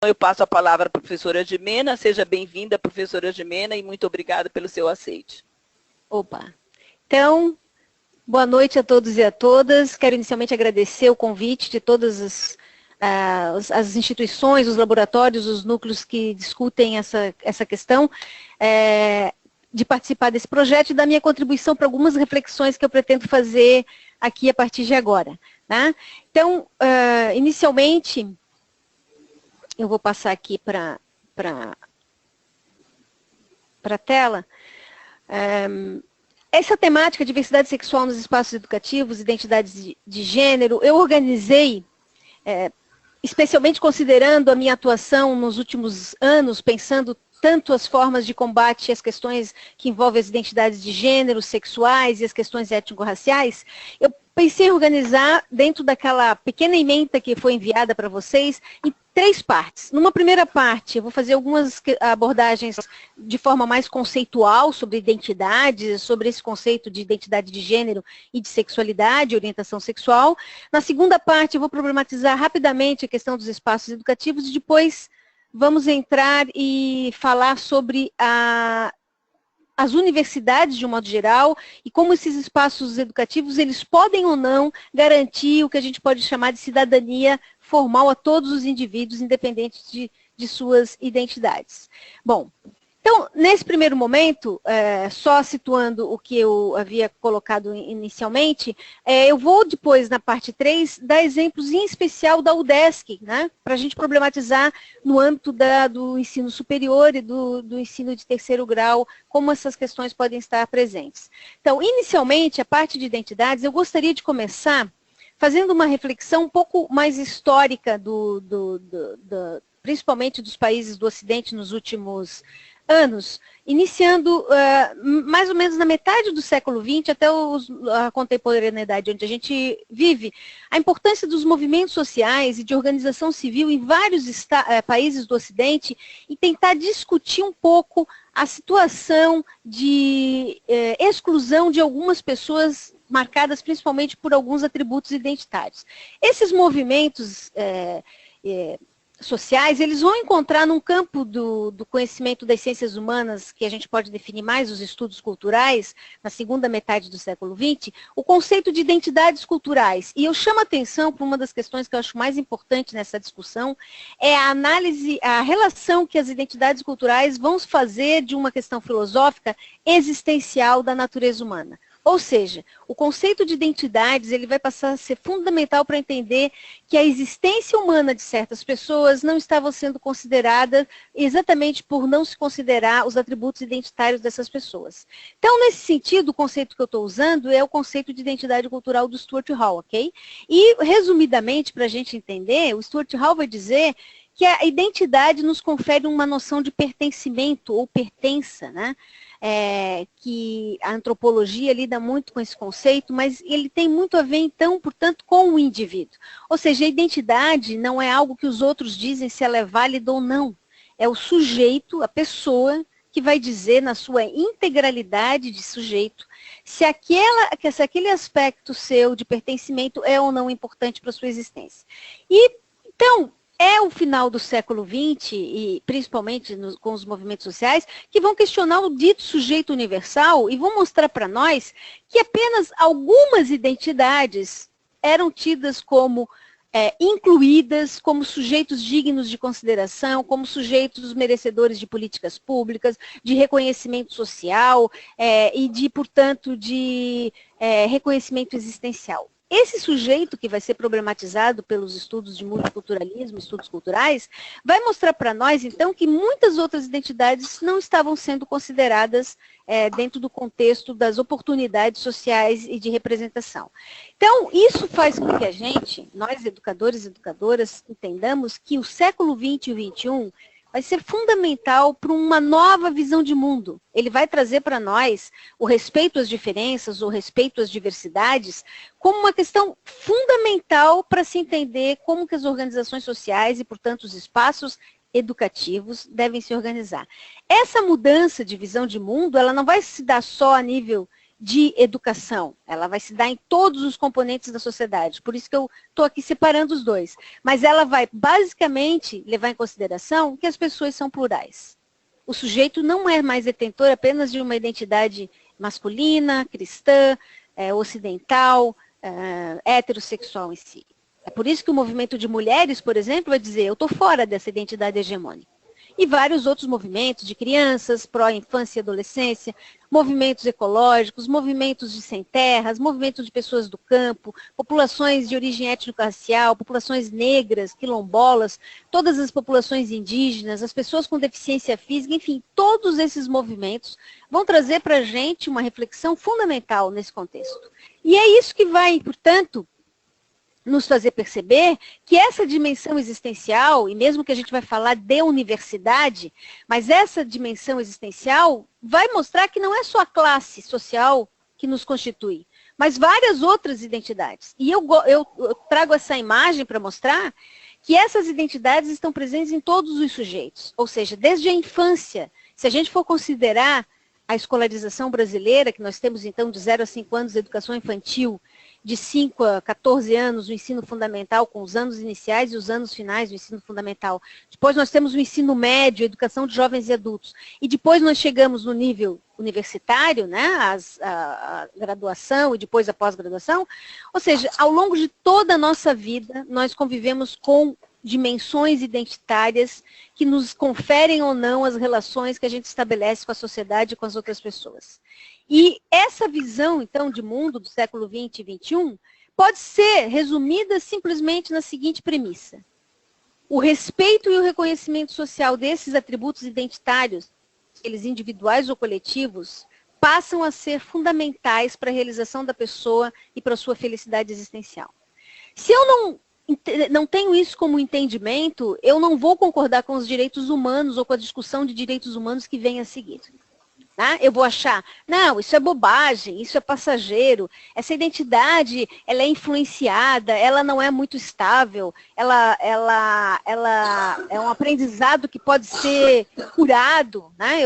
Eu passo a palavra para a professora Gimena. Seja bem-vinda, professora Gimena, e muito obrigada pelo seu aceite. Opa. Então, boa noite a todos e a todas. Quero inicialmente agradecer o convite de todas as instituições, os laboratórios, os núcleos que discutem essa questão, de participar desse projeto e dar minha contribuição para algumas reflexões que eu pretendo fazer aqui a partir de agora. Né? Então, inicialmente, eu vou passar aqui para a tela. Essa temática, diversidade sexual nos espaços educativos, identidades de gênero, eu organizei, especialmente considerando a minha atuação nos últimos anos, pensando tanto as formas de combate às questões que envolvem as identidades de gênero, sexuais e as questões étnico-raciais. Eu pensei em organizar, dentro daquela pequena ementa que foi enviada para vocês, em 3 partes. Numa primeira parte, eu vou fazer algumas abordagens de forma mais conceitual sobre identidade, sobre esse conceito de identidade de gênero e de sexualidade, orientação sexual. Na segunda parte, eu vou problematizar rapidamente a questão dos espaços educativos e depois vamos entrar e falar sobre as universidades de um modo geral e como esses espaços educativos eles podem ou não garantir o que a gente pode chamar de cidadania formal a todos os indivíduos, independente de suas identidades. Bom, então, nesse primeiro momento, só situando o que eu havia colocado inicialmente, eu vou depois, na parte 3, dar exemplos em especial da UDESC, né, para a gente problematizar no âmbito do ensino superior e do ensino de terceiro grau, como essas questões podem estar presentes. Então, inicialmente, a parte de identidades, eu gostaria de começar fazendo uma reflexão um pouco mais histórica, principalmente dos países do Ocidente nos últimos anos, iniciando mais ou menos na metade do século XX até a contemporaneidade onde a gente vive, a importância dos movimentos sociais e de organização civil em vários países do Ocidente e tentar discutir um pouco a situação de exclusão de algumas pessoas marcadas principalmente por alguns atributos identitários. Esses movimentos sociais, eles vão encontrar num campo do conhecimento das ciências humanas, que a gente pode definir mais os estudos culturais, na segunda metade do século XX, o conceito de identidades culturais. E eu chamo a atenção para uma das questões que eu acho mais importante nessa discussão, é a análise, a relação que as identidades culturais vão fazer de uma questão filosófica existencial da natureza humana. Ou seja, o conceito de identidades ele vai passar a ser fundamental para entender que a existência humana de certas pessoas não estava sendo considerada exatamente por não se considerar os atributos identitários dessas pessoas. Então, nesse sentido, o conceito que eu estou usando é o conceito de identidade cultural do Stuart Hall, ok? E, resumidamente, para a gente entender, o Stuart Hall vai dizer que a identidade nos confere uma noção de pertencimento ou pertença, né? Que a antropologia lida muito com esse conceito, mas ele tem muito a ver, então, portanto, com o indivíduo. Ou seja, a identidade não é algo que os outros dizem se ela é válida ou não. É o sujeito, a pessoa, que vai dizer, na sua integralidade de sujeito, se aquele aspecto seu de pertencimento é ou não importante para a sua existência. E, então, é o final do século XX, e principalmente com os movimentos sociais, que vão questionar o dito sujeito universal e vão mostrar para nós que apenas algumas identidades eram tidas como incluídas, como sujeitos dignos de consideração, como sujeitos merecedores de políticas públicas, de reconhecimento social e de, portanto, de reconhecimento existencial. Esse sujeito que vai ser problematizado pelos estudos de multiculturalismo, estudos culturais, vai mostrar para nós, então, que muitas outras identidades não estavam sendo consideradas dentro do contexto das oportunidades sociais e de representação. Então, isso faz com que a gente, nós educadores e educadoras, entendamos que o século XX e o XXI vai ser fundamental para uma nova visão de mundo. Ele vai trazer para nós o respeito às diferenças, o respeito às diversidades, como uma questão fundamental para se entender como que as organizações sociais e, portanto, os espaços educativos devem se organizar. Essa mudança de visão de mundo, ela não vai se dar só a nível de educação. Ela vai se dar em todos os componentes da sociedade. Por isso que eu estou aqui separando os dois. Mas ela vai, basicamente, levar em consideração que as pessoas são plurais. O sujeito não é mais detentor apenas de uma identidade masculina, cristã, ocidental, heterossexual em si. É por isso que o movimento de mulheres, por exemplo, vai dizer, eu estou fora dessa identidade hegemônica. E vários outros movimentos de crianças, pró-infância e adolescência, movimentos ecológicos, movimentos de sem terras, movimentos de pessoas do campo, populações de origem étnico-racial, populações negras, quilombolas, todas as populações indígenas, as pessoas com deficiência física, enfim, todos esses movimentos vão trazer para a gente uma reflexão fundamental nesse contexto. E é isso que vai, portanto, nos fazer perceber que essa dimensão existencial, e mesmo que a gente vai falar de universidade, mas essa dimensão existencial vai mostrar que não é só a classe social que nos constitui, mas várias outras identidades. E eu trago essa imagem para mostrar que essas identidades estão presentes em todos os sujeitos, ou seja, desde a infância. Se a gente for considerar a escolarização brasileira, que nós temos então de 0 a 5 anos de educação infantil, de 5 a 14 anos o ensino fundamental, com os anos iniciais e os anos finais do ensino fundamental. Depois nós temos o ensino médio, a educação de jovens e adultos. E depois nós chegamos no nível universitário, né, a graduação e depois a pós-graduação. Ou seja, ao longo de toda a nossa vida, nós convivemos com dimensões identitárias que nos conferem ou não as relações que a gente estabelece com a sociedade e com as outras pessoas. E essa visão, então, de mundo do século XX e XXI pode ser resumida simplesmente na seguinte premissa. O respeito e o reconhecimento social desses atributos identitários, eles individuais ou coletivos, passam a ser fundamentais para a realização da pessoa e para a sua felicidade existencial. Se eu não tenho isso como entendimento, eu não vou concordar com os direitos humanos ou com a discussão de direitos humanos que vem a seguir. Né? Eu vou achar, não, isso é bobagem, isso é passageiro, essa identidade, ela é influenciada, ela não é muito estável, ela é um aprendizado que pode ser curado. Né?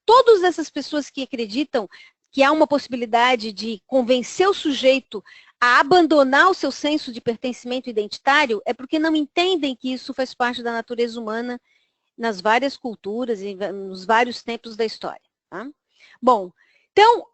Todas essas pessoas que acreditam que há uma possibilidade de convencer o sujeito a abandonar o seu senso de pertencimento identitário, é porque não entendem que isso faz parte da natureza humana nas várias culturas e nos vários tempos da história. Tá? Bom, então,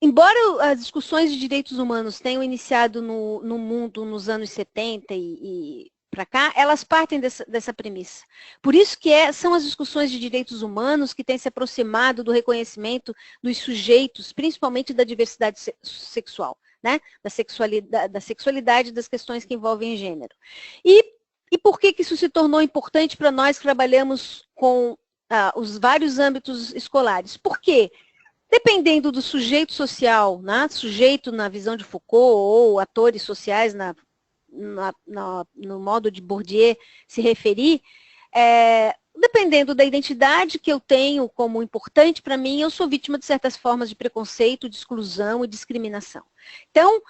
embora as discussões de direitos humanos tenham iniciado no mundo nos anos 70 e para cá, elas partem dessa premissa. Por isso que são as discussões de direitos humanos que têm se aproximado do reconhecimento dos sujeitos, principalmente da diversidade sexual, né? Da sexualidade das questões que envolvem gênero. E por que isso se tornou importante para nós que trabalhamos com os vários âmbitos escolares? Porque, dependendo do sujeito social, né, sujeito na visão de Foucault, ou atores sociais no modo de Bourdieu se referir, dependendo da identidade que eu tenho como importante para mim, eu sou vítima de certas formas de preconceito, de exclusão e discriminação. Então,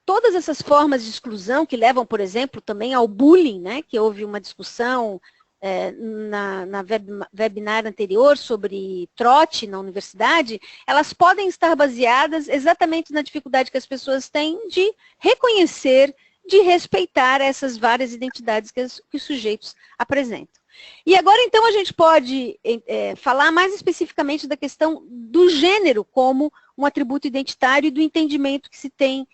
todas essas formas de exclusão que levam, por exemplo, também ao bullying, né, que houve uma discussão na webinar anterior sobre trote na universidade, elas podem estar baseadas exatamente na dificuldade que as pessoas têm de reconhecer, de respeitar essas várias identidades que os sujeitos apresentam. E agora, então, a gente pode falar mais especificamente da questão do gênero como um atributo identitário e do entendimento que se tem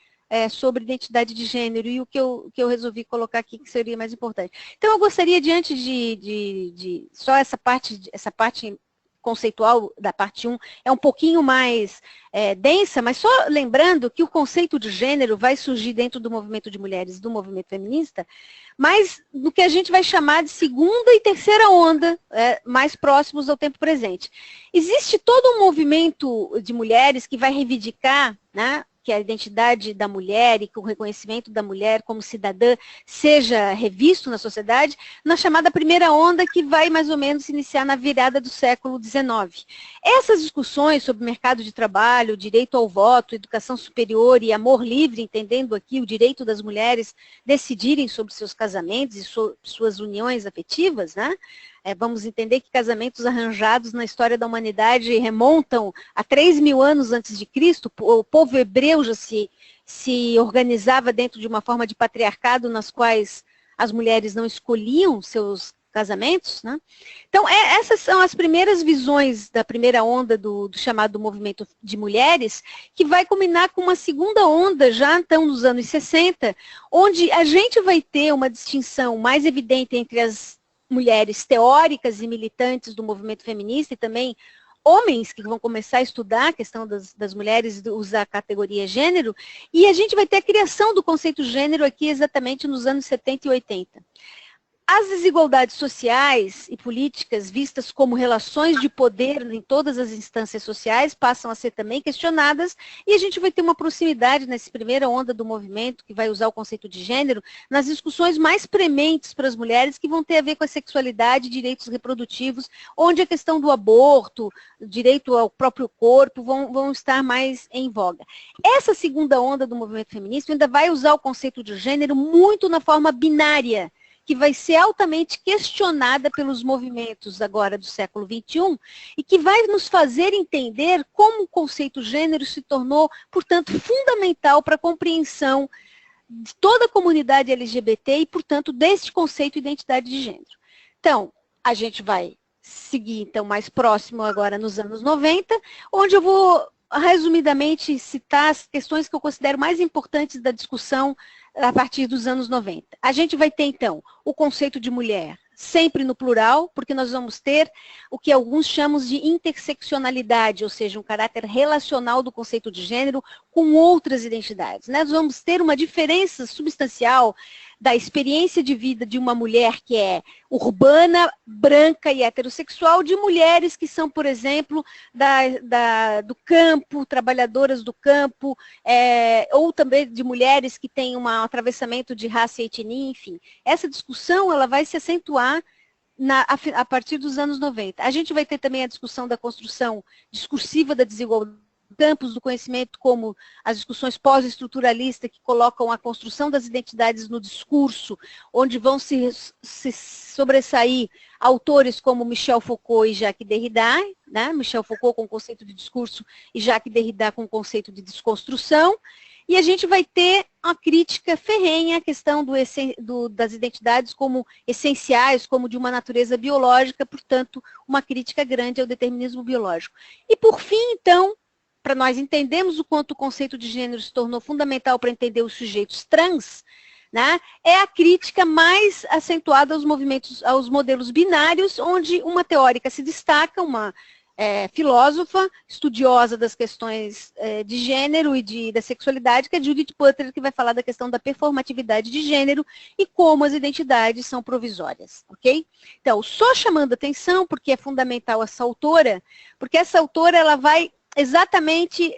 sobre identidade de gênero e o que eu resolvi colocar aqui que seria mais importante. Então, eu gostaria, diante de só essa parte conceitual da parte 1 é um pouquinho mais densa, mas só lembrando que o conceito de gênero vai surgir dentro do movimento de mulheres, do movimento feminista, mas do que a gente vai chamar de segunda e terceira onda, mais próximos ao tempo presente. Existe todo um movimento de mulheres que vai reivindicar, né, que a identidade da mulher e que o reconhecimento da mulher como cidadã seja revisto na sociedade, na chamada primeira onda, que vai mais ou menos se iniciar na virada do século XIX. Essas discussões sobre mercado de trabalho, direito ao voto, educação superior e amor livre, entendendo aqui o direito das mulheres decidirem sobre seus casamentos e suas uniões afetivas, né? Vamos entender que casamentos arranjados na história da humanidade remontam a 3.000 anos antes de Cristo. O povo hebreu já se organizava dentro de uma forma de patriarcado nas quais as mulheres não escolhiam seus casamentos, né? Então, essas são as primeiras visões da primeira onda do chamado movimento de mulheres, que vai culminar com uma segunda onda, já então nos anos 60, onde a gente vai ter uma distinção mais evidente entre as mulheres teóricas e militantes do movimento feminista e também homens que vão começar a estudar a questão das mulheres, usar a categoria gênero, e a gente vai ter a criação do conceito gênero aqui exatamente nos anos 70 e 80. As desigualdades sociais e políticas vistas como relações de poder em todas as instâncias sociais passam a ser também questionadas e a gente vai ter uma proximidade nessa primeira onda do movimento que vai usar o conceito de gênero nas discussões mais prementes para as mulheres que vão ter a ver com a sexualidade e direitos reprodutivos, onde a questão do aborto, direito ao próprio corpo vão estar mais em voga. Essa segunda onda do movimento feminista ainda vai usar o conceito de gênero muito na forma binária, que vai ser altamente questionada pelos movimentos agora do século XXI e que vai nos fazer entender como o conceito gênero se tornou, portanto, fundamental para a compreensão de toda a comunidade LGBT e, portanto, deste conceito identidade de gênero. Então, a gente vai seguir, então, mais próximo agora nos anos 90, onde eu vou, resumidamente, citar as questões que eu considero mais importantes da discussão a partir dos anos 90. A gente vai ter, então, o conceito de mulher sempre no plural, porque nós vamos ter o que alguns chamam de interseccionalidade, ou seja, um caráter relacional do conceito de gênero com outras identidades. Nós vamos ter uma diferença substancial da experiência de vida de uma mulher que é urbana, branca e heterossexual, de mulheres que são, por exemplo, do campo, trabalhadoras do campo, ou também de mulheres que têm um atravessamento de raça e etnia, enfim. Essa discussão ela vai se acentuar a partir dos anos 90. A gente vai ter também a discussão da construção discursiva da desigualdade, campos do conhecimento como as discussões pós-estruturalistas que colocam a construção das identidades no discurso, onde vão se sobressair autores como Michel Foucault e Jacques Derrida, né? Michel Foucault com o conceito de discurso e Jacques Derrida com o conceito de desconstrução. E a gente vai ter uma crítica ferrenha à questão das identidades como essenciais, como de uma natureza biológica, portanto, uma crítica grande ao determinismo biológico. E, por fim, então, para nós entendermos o quanto o conceito de gênero se tornou fundamental para entender os sujeitos trans, né, é a crítica mais acentuada aos modelos binários, onde uma teórica se destaca, uma filósofa, estudiosa das questões de gênero e da sexualidade, que é Judith Butler, que vai falar da questão da performatividade de gênero e como as identidades são provisórias, ok? Então, só chamando atenção, porque é fundamental essa autora, porque essa autora ela vai exatamente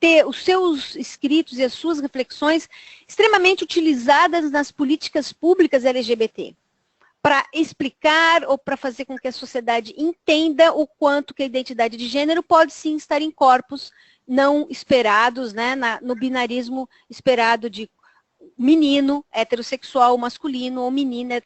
ter os seus escritos e as suas reflexões extremamente utilizadas nas políticas públicas LGBT, para explicar ou para fazer com que a sociedade entenda o quanto que a identidade de gênero pode sim estar em corpos não esperados, né, no binarismo esperado de menino heterossexual masculino ou menina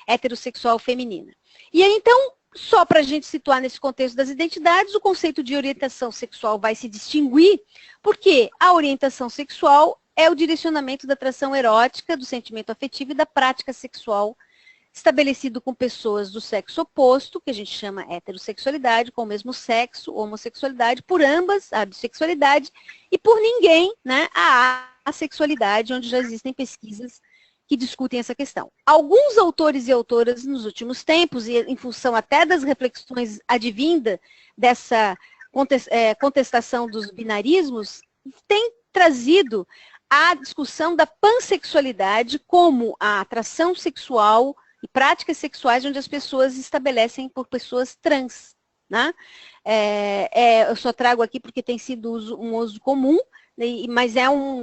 heterossexual feminina. E aí, então, só para a gente situar nesse contexto das identidades, o conceito de orientação sexual vai se distinguir, porque a orientação sexual é o direcionamento da atração erótica, do sentimento afetivo e da prática sexual estabelecido com pessoas do sexo oposto, que a gente chama heterossexualidade, com o mesmo sexo, homossexualidade, por ambas, a bissexualidade, e por ninguém, né, a assexualidade, onde já existem pesquisas que discutem essa questão. Alguns autores e autoras nos últimos tempos, e em função até das reflexões advinda dessa contestação dos binarismos, têm trazido a discussão da pansexualidade como a atração sexual e práticas sexuais onde as pessoas estabelecem por pessoas trans, né? Eu só trago aqui porque tem sido um uso comum, mas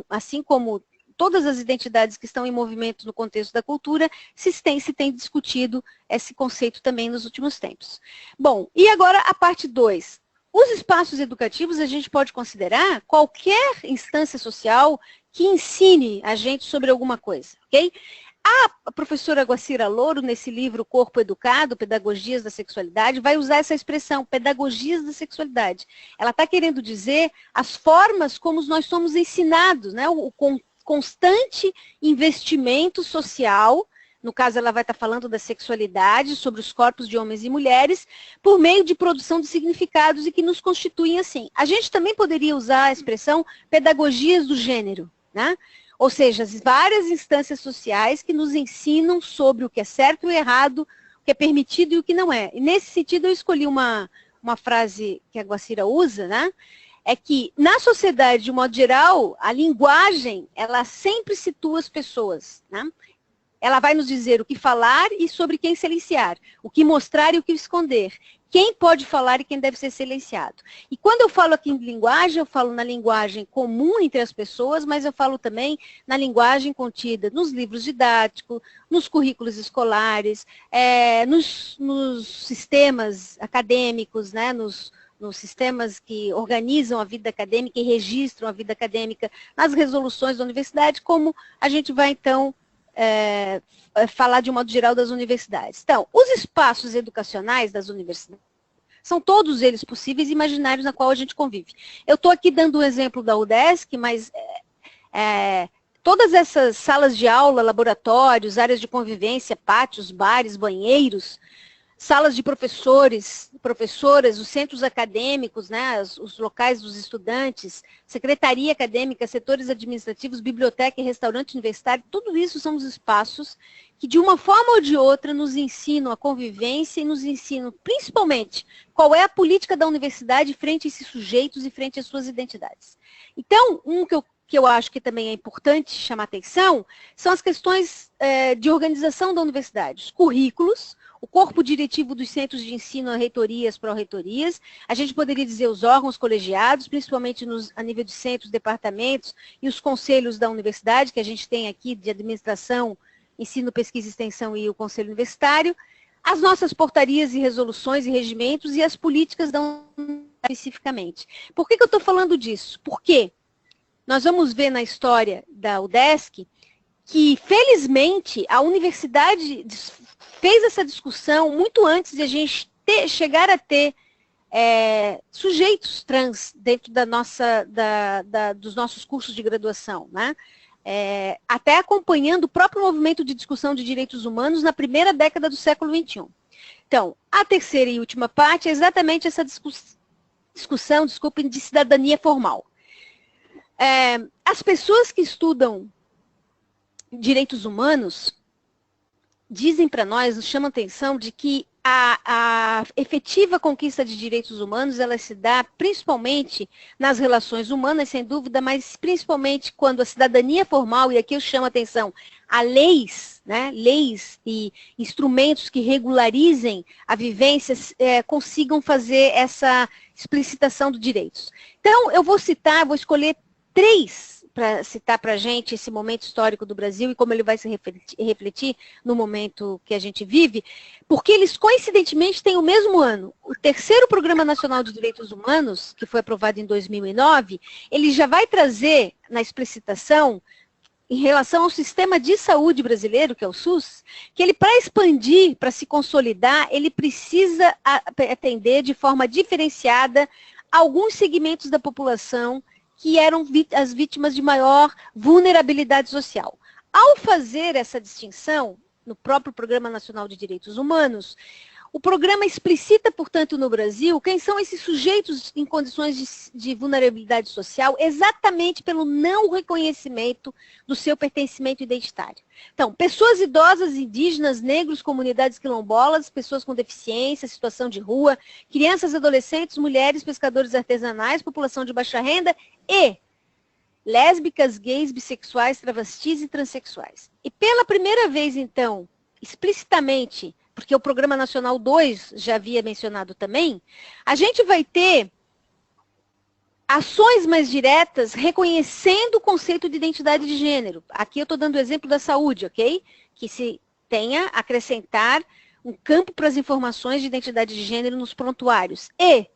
assim como todas as identidades que estão em movimento no contexto da cultura, se tem discutido esse conceito também nos últimos tempos. Bom, e agora a parte 2. Os espaços educativos a gente pode considerar qualquer instância social que ensine a gente sobre alguma coisa, ok? A professora Guacira Louro, nesse livro Corpo Educado, Pedagogias da Sexualidade, vai usar essa expressão, pedagogias da sexualidade. Ela está querendo dizer as formas como nós somos ensinados, né? O constante investimento social, no caso ela vai estar falando da sexualidade, sobre os corpos de homens e mulheres, por meio de produção de significados e que nos constituem assim. A gente também poderia usar a expressão pedagogias do gênero, né? Ou seja, as várias instâncias sociais que nos ensinam sobre o que é certo e o errado, o que é permitido e o que não é. E nesse sentido eu escolhi uma frase que a Guacira usa, né? É que na sociedade, de modo geral, a linguagem, ela sempre situa as pessoas, né? Ela vai nos dizer o que falar e sobre quem silenciar, o que mostrar e o que esconder, quem pode falar e quem deve ser silenciado. E quando eu falo aqui em linguagem, eu falo na linguagem comum entre as pessoas, mas eu falo também na linguagem contida nos livros didáticos, nos currículos escolares, nos sistemas acadêmicos, né, nos sistemas que organizam a vida acadêmica e registram a vida acadêmica, nas resoluções da universidade, como a gente vai, então, falar de um modo geral das universidades. Então, os espaços educacionais das universidades são todos eles possíveis e imaginários na qual a gente convive. Eu estou aqui dando um exemplo da UDESC, mas todas essas salas de aula, laboratórios, áreas de convivência, pátios, bares, banheiros, salas de professores, professoras, os centros acadêmicos, né, os locais dos estudantes, secretaria acadêmica, setores administrativos, biblioteca e restaurante universitário, tudo isso são os espaços que, de uma forma ou de outra, nos ensinam a convivência e nos ensinam, principalmente, qual é a política da universidade frente a esses sujeitos e frente às suas identidades. Então, que eu acho que também é importante chamar atenção, são as questões de organização da universidade, os currículos, o corpo diretivo dos centros de ensino, reitorias, pró-reitorias, a gente poderia dizer os órgãos colegiados, principalmente a nível de centros, departamentos e os conselhos da universidade, que a gente tem aqui de administração, ensino, pesquisa e extensão e o conselho universitário, as nossas portarias e resoluções e regimentos e as políticas da universidade especificamente. Por que eu estou falando disso? Porque nós vamos ver na história da UDESC que, felizmente, a universidade fez essa discussão muito antes de a gente chegar a ter sujeitos trans dentro dos nossos cursos de graduação, né? Até acompanhando o próprio movimento de discussão de direitos humanos na primeira década do século XXI. Então, a terceira e última parte é exatamente essa discussão, desculpem, de cidadania formal. As pessoas que estudam direitos humanos dizem para nós, nos chamam a atenção de que a efetiva conquista de direitos humanos, ela se dá principalmente nas relações humanas, sem dúvida, mas principalmente quando a cidadania formal, e aqui eu chamo a atenção, a leis, né, leis e instrumentos que regularizem a vivência, consigam fazer essa explicitação dos direitos. Então, eu vou escolher 3 para citar para a gente esse momento histórico do Brasil e como ele vai se refletir no momento que a gente vive, porque eles coincidentemente têm o mesmo ano. O terceiro Programa Nacional de Direitos Humanos, que foi aprovado em 2009, ele já vai trazer na explicitação, em relação ao sistema de saúde brasileiro, que é o SUS, que ele, para expandir, para se consolidar, ele precisa atender de forma diferenciada alguns segmentos da população que eram as vítimas de maior vulnerabilidade social. Ao fazer essa distinção, no próprio Programa Nacional de Direitos Humanos, o programa explicita, portanto, no Brasil, quem são esses sujeitos em condições de vulnerabilidade social, exatamente pelo não reconhecimento do seu pertencimento identitário. Então, pessoas idosas, indígenas, negros, comunidades quilombolas, pessoas com deficiência, situação de rua, crianças, adolescentes, mulheres, pescadores artesanais, população de baixa renda e lésbicas, gays, bissexuais, travestis e transexuais. E pela primeira vez, então, explicitamente, porque o Programa Nacional 2 já havia mencionado também, a gente vai ter ações mais diretas reconhecendo o conceito de identidade de gênero. Aqui eu estou dando o exemplo da saúde, ok? Que se tenha acrescentar um campo para as informações de identidade de gênero nos prontuários. E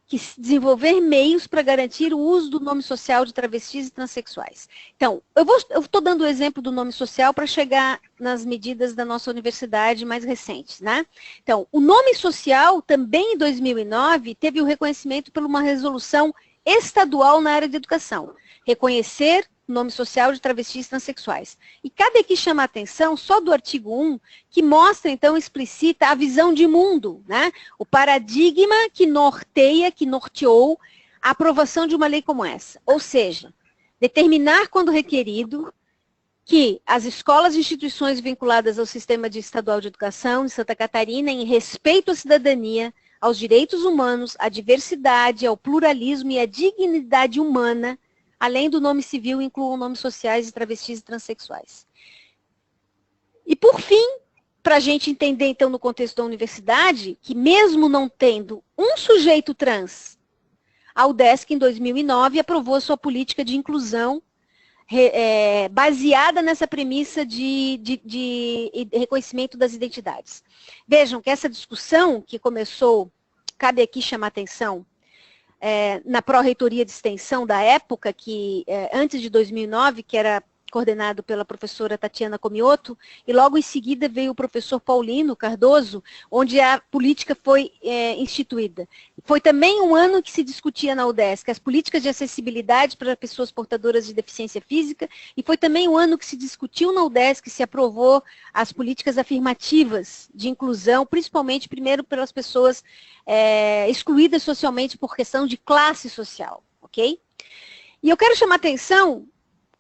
que desenvolver meios para garantir o uso do nome social de travestis e transexuais. Então, eu estou dando o exemplo do nome social para chegar nas medidas da nossa universidade mais recentes, né? Então, o nome social, também em 2009, teve o reconhecimento por uma resolução estadual na área de educação. Reconhecer nome social de travestis e transexuais. E cabe aqui chamar a atenção só do artigo 1, que mostra, então, explicita a visão de mundo, né? O paradigma que norteia, que norteou a aprovação de uma lei como essa. Ou seja, determinar quando requerido que as escolas e instituições vinculadas ao Sistema Estadual de Educação de Santa Catarina, em respeito à cidadania, aos direitos humanos, à diversidade, ao pluralismo e à dignidade humana, além do nome civil, incluam nomes sociais de travestis e transexuais. E, por fim, para a gente entender, então, no contexto da universidade, que mesmo não tendo um sujeito trans, a UDESC, em 2009, aprovou a sua política de inclusão baseada nessa premissa de reconhecimento das identidades. Vejam que essa discussão que começou, cabe aqui chamar atenção, na pró-reitoria de extensão da época, que antes de 2009, que era coordenado pela professora Tatiana Comioto, e logo em seguida veio o professor Paulino Cardoso, onde a política foi instituída. Foi também um ano que se discutia na UDESC as políticas de acessibilidade para pessoas portadoras de deficiência física, e foi também um ano que se discutiu na UDESC, se aprovou as políticas afirmativas de inclusão, principalmente, primeiro, pelas pessoas excluídas socialmente por questão de classe social, ok? E eu quero chamar a atenção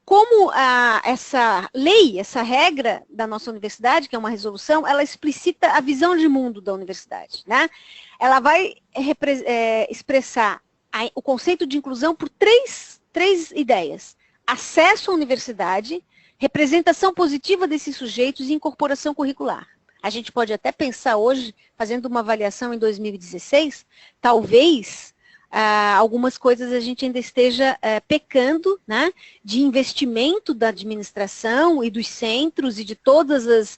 como essa lei, essa regra da nossa universidade, que é uma resolução, ela explicita a visão de mundo da universidade, né? Ela vai expressar o conceito de inclusão por três ideias. Acesso à universidade, representação positiva desses sujeitos e incorporação curricular. A gente pode até pensar hoje, fazendo uma avaliação em 2016, talvez algumas coisas a gente ainda esteja pecando, né, de investimento da administração e dos centros e de todas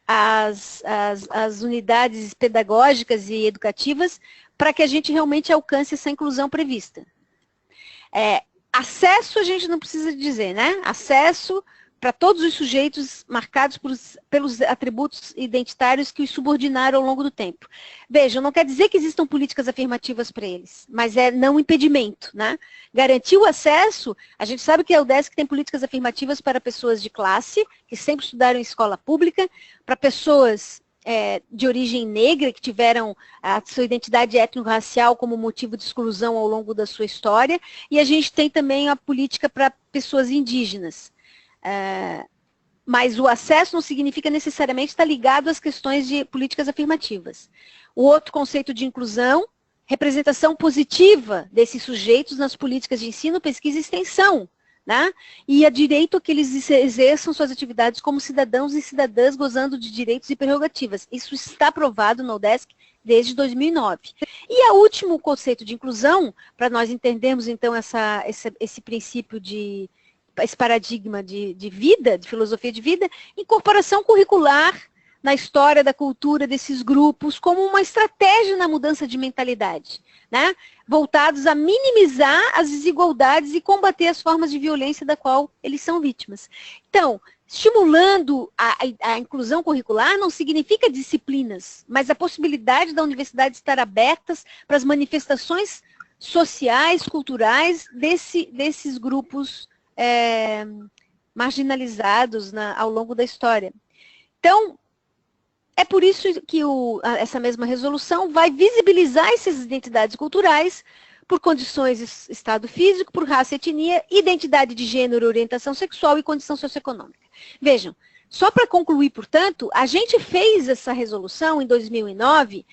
as unidades pedagógicas e educativas para que a gente realmente alcance essa inclusão prevista. Acesso a gente não precisa dizer, né? Acesso para todos os sujeitos marcados pelos atributos identitários que os subordinaram ao longo do tempo. Vejam, não quer dizer que existam políticas afirmativas para eles, mas é não impedimento, né? Garantir o acesso, a gente sabe que a UDESC tem políticas afirmativas para pessoas de classe, que sempre estudaram em escola pública, para pessoas de origem negra, que tiveram a sua identidade étnico-racial como motivo de exclusão ao longo da sua história, e a gente tem também a política para pessoas indígenas. Mas o acesso não significa necessariamente estar ligado às questões de políticas afirmativas. O outro conceito de inclusão, representação positiva desses sujeitos nas políticas de ensino, pesquisa e extensão, né? E a direito a que eles exerçam suas atividades como cidadãos e cidadãs gozando de direitos e prerrogativas. Isso está aprovado na UDESC desde 2009. E o último conceito de inclusão, para nós entendermos então esse princípio esse paradigma de vida, de filosofia de vida, incorporação curricular na história da cultura desses grupos como uma estratégia na mudança de mentalidade, né? Voltados a minimizar as desigualdades e combater as formas de violência da qual eles são vítimas. Então, estimulando a inclusão curricular não significa disciplinas, mas a possibilidade da universidade estar abertas para as manifestações sociais, culturais desses grupos marginalizados ao longo da história. Então, é por isso que essa mesma resolução vai visibilizar essas identidades culturais por condições de estado físico, por raça e etnia, identidade de gênero, orientação sexual e condição socioeconômica. Vejam, só para concluir, portanto, a gente fez essa resolução em 2009,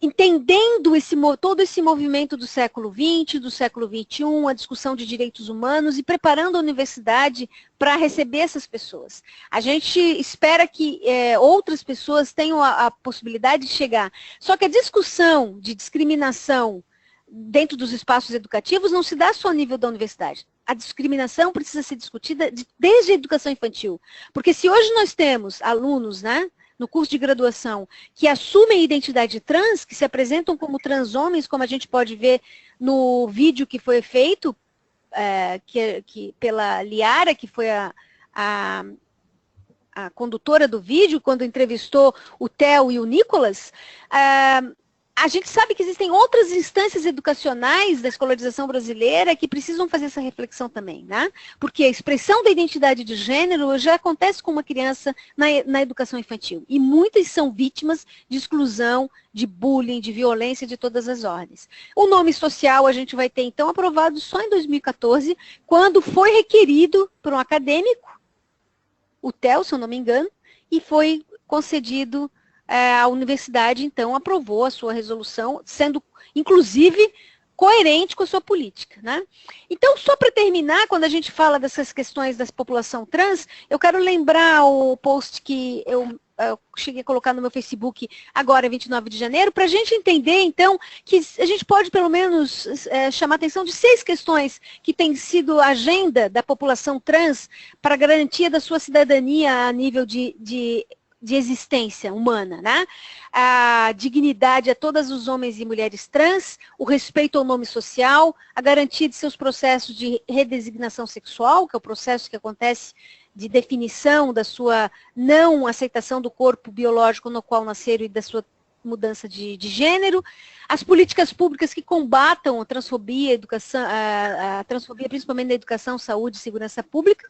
entendendo todo esse movimento do século XX, do século XXI, a discussão de direitos humanos e preparando a universidade para receber essas pessoas. A gente espera que outras pessoas tenham a possibilidade de chegar. Só que a discussão de discriminação dentro dos espaços educativos não se dá só ao nível da universidade. A discriminação precisa ser discutida desde a educação infantil. Porque se hoje nós temos alunos, né, no curso de graduação que assumem identidade trans, que se apresentam como transhomens, como a gente pode ver no vídeo que foi feito pela Liara, que foi a condutora do vídeo, quando entrevistou o Theo e o Nicolas. A gente sabe que existem outras instâncias educacionais da escolarização brasileira que precisam fazer essa reflexão também, né? Porque a expressão da identidade de gênero já acontece com uma criança na educação infantil. E muitas são vítimas de exclusão, de bullying, de violência de todas as ordens. O nome social a gente vai ter, então, aprovado só em 2014, quando foi requerido por um acadêmico, o Theo, se eu não me engano, e foi concedido. A universidade, então, aprovou a sua resolução, sendo, inclusive, coerente com a sua política, né? Então, só para terminar, quando a gente fala dessas questões da população trans, eu quero lembrar o post que eu cheguei a colocar no meu Facebook agora, 29 de janeiro, para a gente entender, então, que a gente pode, pelo menos, chamar a atenção de 6 questões que têm sido a agenda da população trans para a garantia da sua cidadania a nível de existência humana, né? A dignidade a todos os homens e mulheres trans, o respeito ao nome social, a garantia de seus processos de redesignação sexual, que é o processo que acontece de definição da sua não aceitação do corpo biológico no qual nasceram e da sua mudança de gênero, as políticas públicas que combatam a transfobia, a transfobia principalmente na educação, saúde e segurança pública,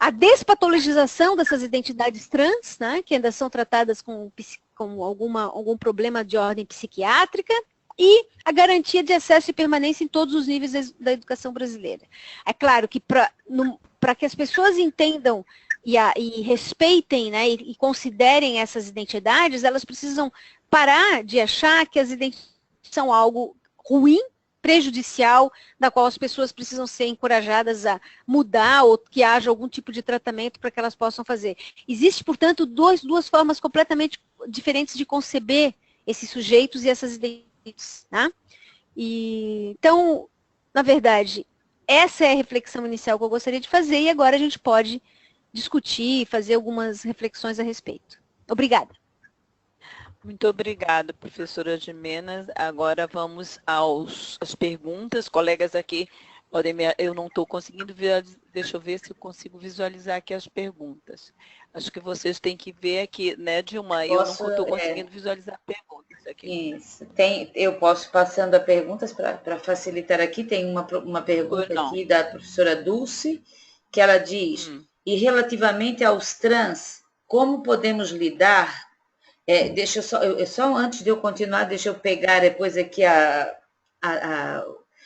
a despatologização dessas identidades trans, né, que ainda são tratadas com algum problema de ordem psiquiátrica, e a garantia de acesso e permanência em todos os níveis da educação brasileira. É claro que para que as pessoas entendam e respeitem, né, e considerem essas identidades, elas precisam parar de achar que as identidades são algo ruim, prejudicial, da qual as pessoas precisam ser encorajadas a mudar ou que haja algum tipo de tratamento para que elas possam fazer. Existe, portanto, duas formas completamente diferentes de conceber esses sujeitos e essas identidades, né? Então, na verdade, essa é a reflexão inicial que eu gostaria de fazer e agora a gente pode discutir e fazer algumas reflexões a respeito. Obrigada. Muito obrigada, professora Gimena. Agora vamos às perguntas. Colegas aqui, eu não estou conseguindo visualizar, deixa eu ver se eu consigo visualizar aqui as perguntas. Acho que vocês têm que ver aqui, né, Dilma? Eu não estou conseguindo visualizar perguntas aqui. Isso. Eu posso passando a perguntas para facilitar aqui. Tem uma pergunta aqui da professora Dulce, que ela diz, e relativamente aos trans, como podemos lidar... deixa eu só antes de eu continuar, deixa eu pegar depois aqui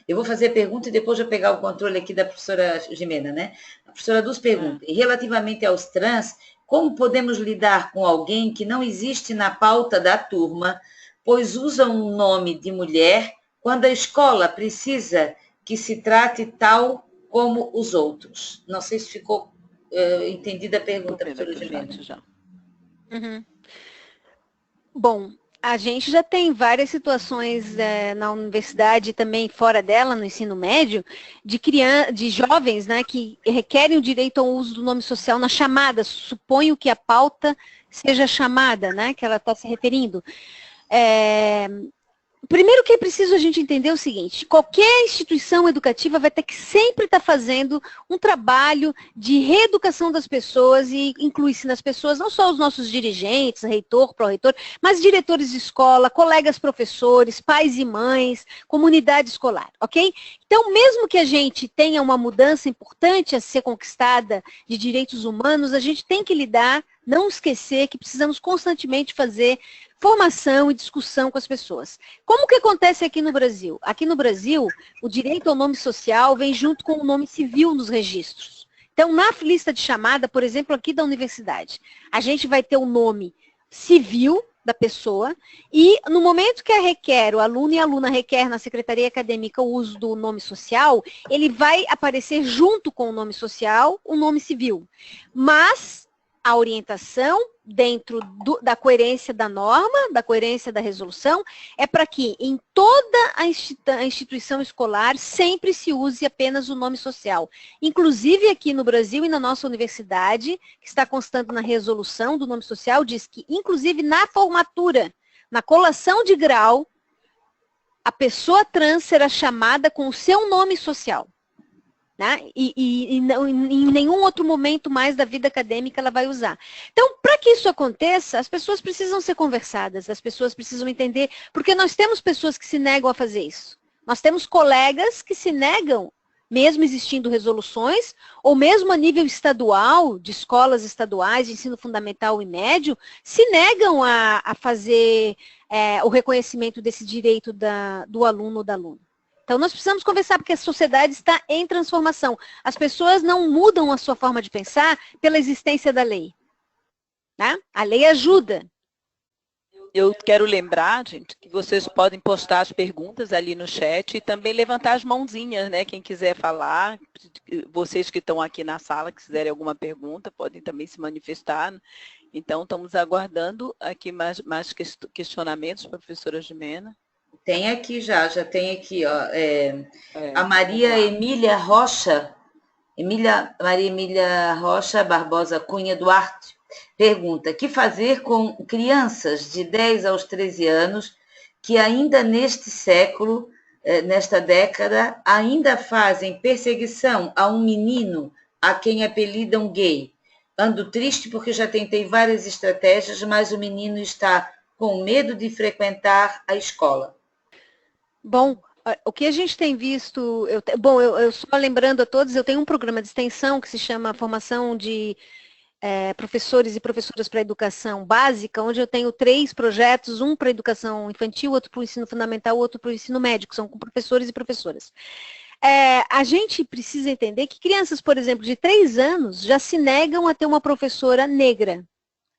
eu vou fazer a pergunta e depois eu pegar o controle aqui da professora Gimena, né? A professora Dulce pergunta, e relativamente aos trans, como podemos lidar com alguém que não existe na pauta da turma, pois usa um nome de mulher, quando a escola precisa que se trate tal como os outros? Não sei se ficou entendida a pergunta, professora Gimena. Já. Uhum. Bom, a gente já tem várias situações na universidade e também fora dela, no ensino médio, de jovens, né, que requerem o direito ao uso do nome social na chamada. Suponho que a pauta seja chamada, né, que ela está se referindo. Primeiro que é preciso a gente entender o seguinte, qualquer instituição educativa vai ter que sempre estar fazendo um trabalho de reeducação das pessoas e inclui-se nas pessoas não só os nossos dirigentes, reitor, pró-reitor, mas diretores de escola, colegas professores, pais e mães, comunidade escolar, ok? Então, mesmo que a gente tenha uma mudança importante a ser conquistada de direitos humanos, a gente tem que lidar, não esquecer que precisamos constantemente fazer formação e discussão com as pessoas. Como que acontece aqui no Brasil? Aqui no Brasil, o direito ao nome social vem junto com o nome civil nos registros. Então, na lista de chamada, por exemplo, aqui da universidade, a gente vai ter o nome civil da pessoa e no momento que o aluno e a aluna requer na secretaria acadêmica o uso do nome social, ele vai aparecer junto com o nome social, o nome civil. Mas a orientação dentro da coerência da norma, da coerência da resolução, é para que em toda a instituição escolar sempre se use apenas o nome social. Inclusive aqui no Brasil e na nossa universidade, que está constando na resolução do nome social, diz que inclusive na formatura, na colação de grau, a pessoa trans será chamada com o seu nome social. Né? E em nenhum outro momento mais da vida acadêmica ela vai usar. Então, para que isso aconteça, as pessoas precisam ser conversadas, as pessoas precisam entender, porque nós temos pessoas que se negam a fazer isso. Nós temos colegas que se negam, mesmo existindo resoluções, ou mesmo a nível estadual, de escolas estaduais, de ensino fundamental e médio, se negam a fazer o reconhecimento desse direito do aluno ou da aluna. Então, nós precisamos conversar, porque a sociedade está em transformação. As pessoas não mudam a sua forma de pensar pela existência da lei. Né? A lei ajuda. Eu quero lembrar, gente, que vocês podem postar as perguntas ali no chat e também levantar as mãozinhas, né? Quem quiser falar, vocês que estão aqui na sala, que fizerem alguma pergunta, podem também se manifestar. Então, estamos aguardando aqui mais questionamentos, professora Gimena. Tem aqui já tem aqui, ó, a Maria Emília Rocha, Maria Emília Rocha Barbosa Cunha Duarte, pergunta, que fazer com crianças de 10 aos 13 anos que ainda neste século, nesta década, ainda fazem perseguição a um menino a quem apelidam gay? Ando triste porque já tentei várias estratégias, mas o menino está com medo de frequentar a escola. Bom, o que a gente tem visto, eu só lembrando a todos, eu tenho um programa de extensão que se chama Formação de Professores e Professoras para a Educação Básica, onde eu tenho 3 projetos, um para a educação infantil, outro para o ensino fundamental, outro para o ensino médio, que são com professores e professoras. A gente precisa entender que crianças, por exemplo, de 3 anos, já se negam a ter uma professora negra.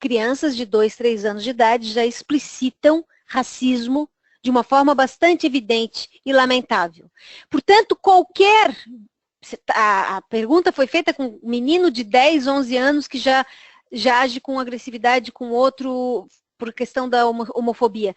Crianças de 2, 3 anos de idade já explicitam racismo de uma forma bastante evidente e lamentável. Portanto, a pergunta foi feita com um menino de 10, 11 anos que já age com agressividade com outro por questão da homofobia.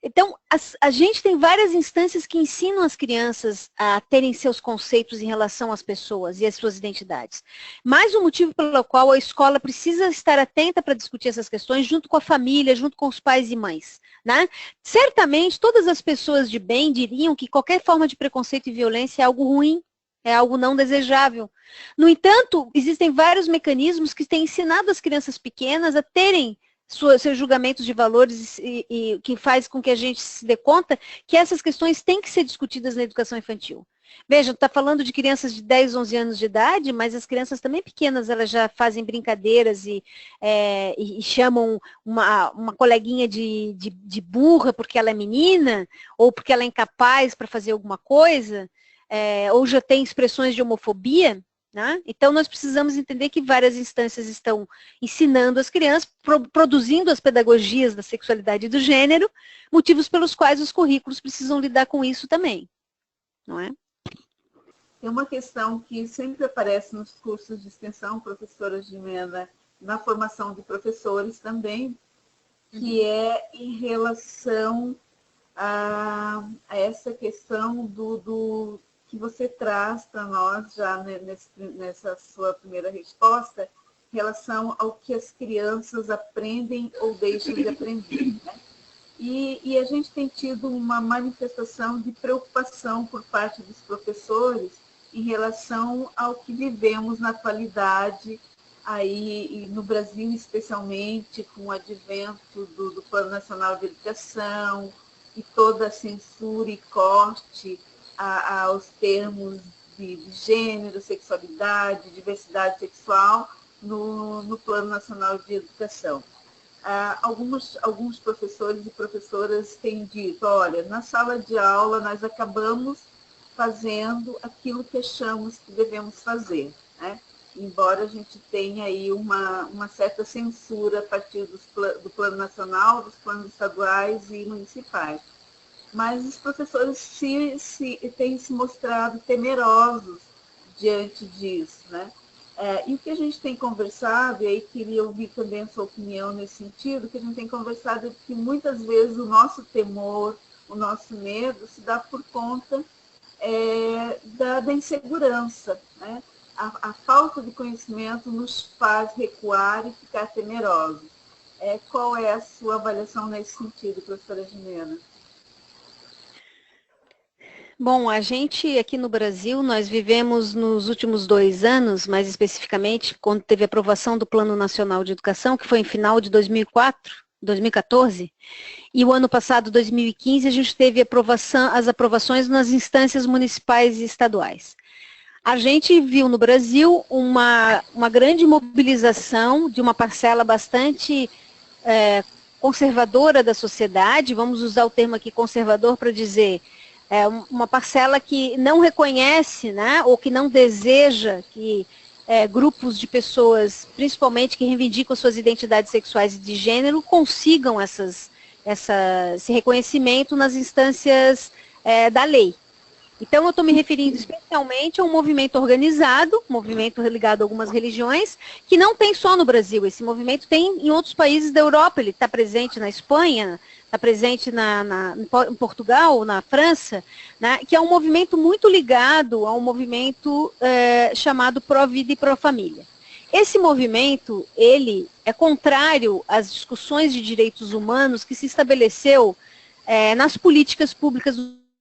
Então, a gente tem várias instâncias que ensinam as crianças a terem seus conceitos em relação às pessoas e às suas identidades. Mais um motivo pelo qual a escola precisa estar atenta para discutir essas questões junto com a família, junto com os pais e mães. Né? Certamente, todas as pessoas de bem diriam que qualquer forma de preconceito e violência é algo ruim, é algo não desejável. No entanto, existem vários mecanismos que têm ensinado as crianças pequenas a terem seus julgamentos de valores e que faz com que a gente se dê conta que essas questões têm que ser discutidas na educação infantil. Veja, está falando de crianças de 10, 11 anos de idade, mas as crianças também pequenas, elas já fazem brincadeiras e chamam uma coleguinha de burra porque ela é menina, ou porque ela é incapaz para fazer alguma coisa, ou já tem expressões de homofobia. Né? Então, nós precisamos entender que várias instâncias estão ensinando as crianças, produzindo as pedagogias da sexualidade e do gênero, motivos pelos quais os currículos precisam lidar com isso também. Não é? Tem uma questão que sempre aparece nos cursos de extensão, professora Gimena, na formação de professores também, que é em relação a essa questão do que você traz para nós já nessa sua primeira resposta, em relação ao que as crianças aprendem ou deixam de aprender. Né? E a gente tem tido uma manifestação de preocupação por parte dos professores em relação ao que vivemos na atualidade, aí no Brasil especialmente, com o advento do Plano Nacional de Educação e toda a censura e corte aos termos de gênero, sexualidade, diversidade sexual no Plano Nacional de Educação. Alguns professores e professoras têm dito, olha, na sala de aula nós acabamos fazendo aquilo que achamos que devemos fazer, né? Embora a gente tenha aí uma certa censura a partir do Plano Nacional, dos planos estaduais e municipais. Mas os professores têm se mostrado temerosos diante disso, né? E o que a gente tem conversado, e aí queria ouvir também a sua opinião nesse sentido, que a gente tem conversado é que muitas vezes o nosso temor, o nosso medo se dá por conta da insegurança, né? A falta de conhecimento nos faz recuar e ficar temerosos. Qual é a sua avaliação nesse sentido, professora Gimena? Bom, a gente aqui no Brasil, nós vivemos nos últimos 2 anos, mais especificamente, quando teve a aprovação do Plano Nacional de Educação, que foi em final de 2014, e o ano passado, 2015, a gente teve as aprovações nas instâncias municipais e estaduais. A gente viu no Brasil uma grande mobilização de uma parcela bastante conservadora da sociedade, vamos usar o termo aqui conservador para dizer, uma parcela que não reconhece, né, ou que não deseja que grupos de pessoas, principalmente que reivindicam suas identidades sexuais e de gênero, consigam esse reconhecimento nas instâncias da lei. Então, eu estou me referindo especialmente a um movimento organizado, movimento ligado a algumas religiões, que não tem só no Brasil. Esse movimento tem em outros países da Europa, ele está presente na Espanha, está presente em Portugal, na França, né, que é um movimento muito ligado a um movimento chamado Pró-Vida e Pró-Família. Esse movimento, ele é contrário às discussões de direitos humanos que se estabeleceu nas políticas públicas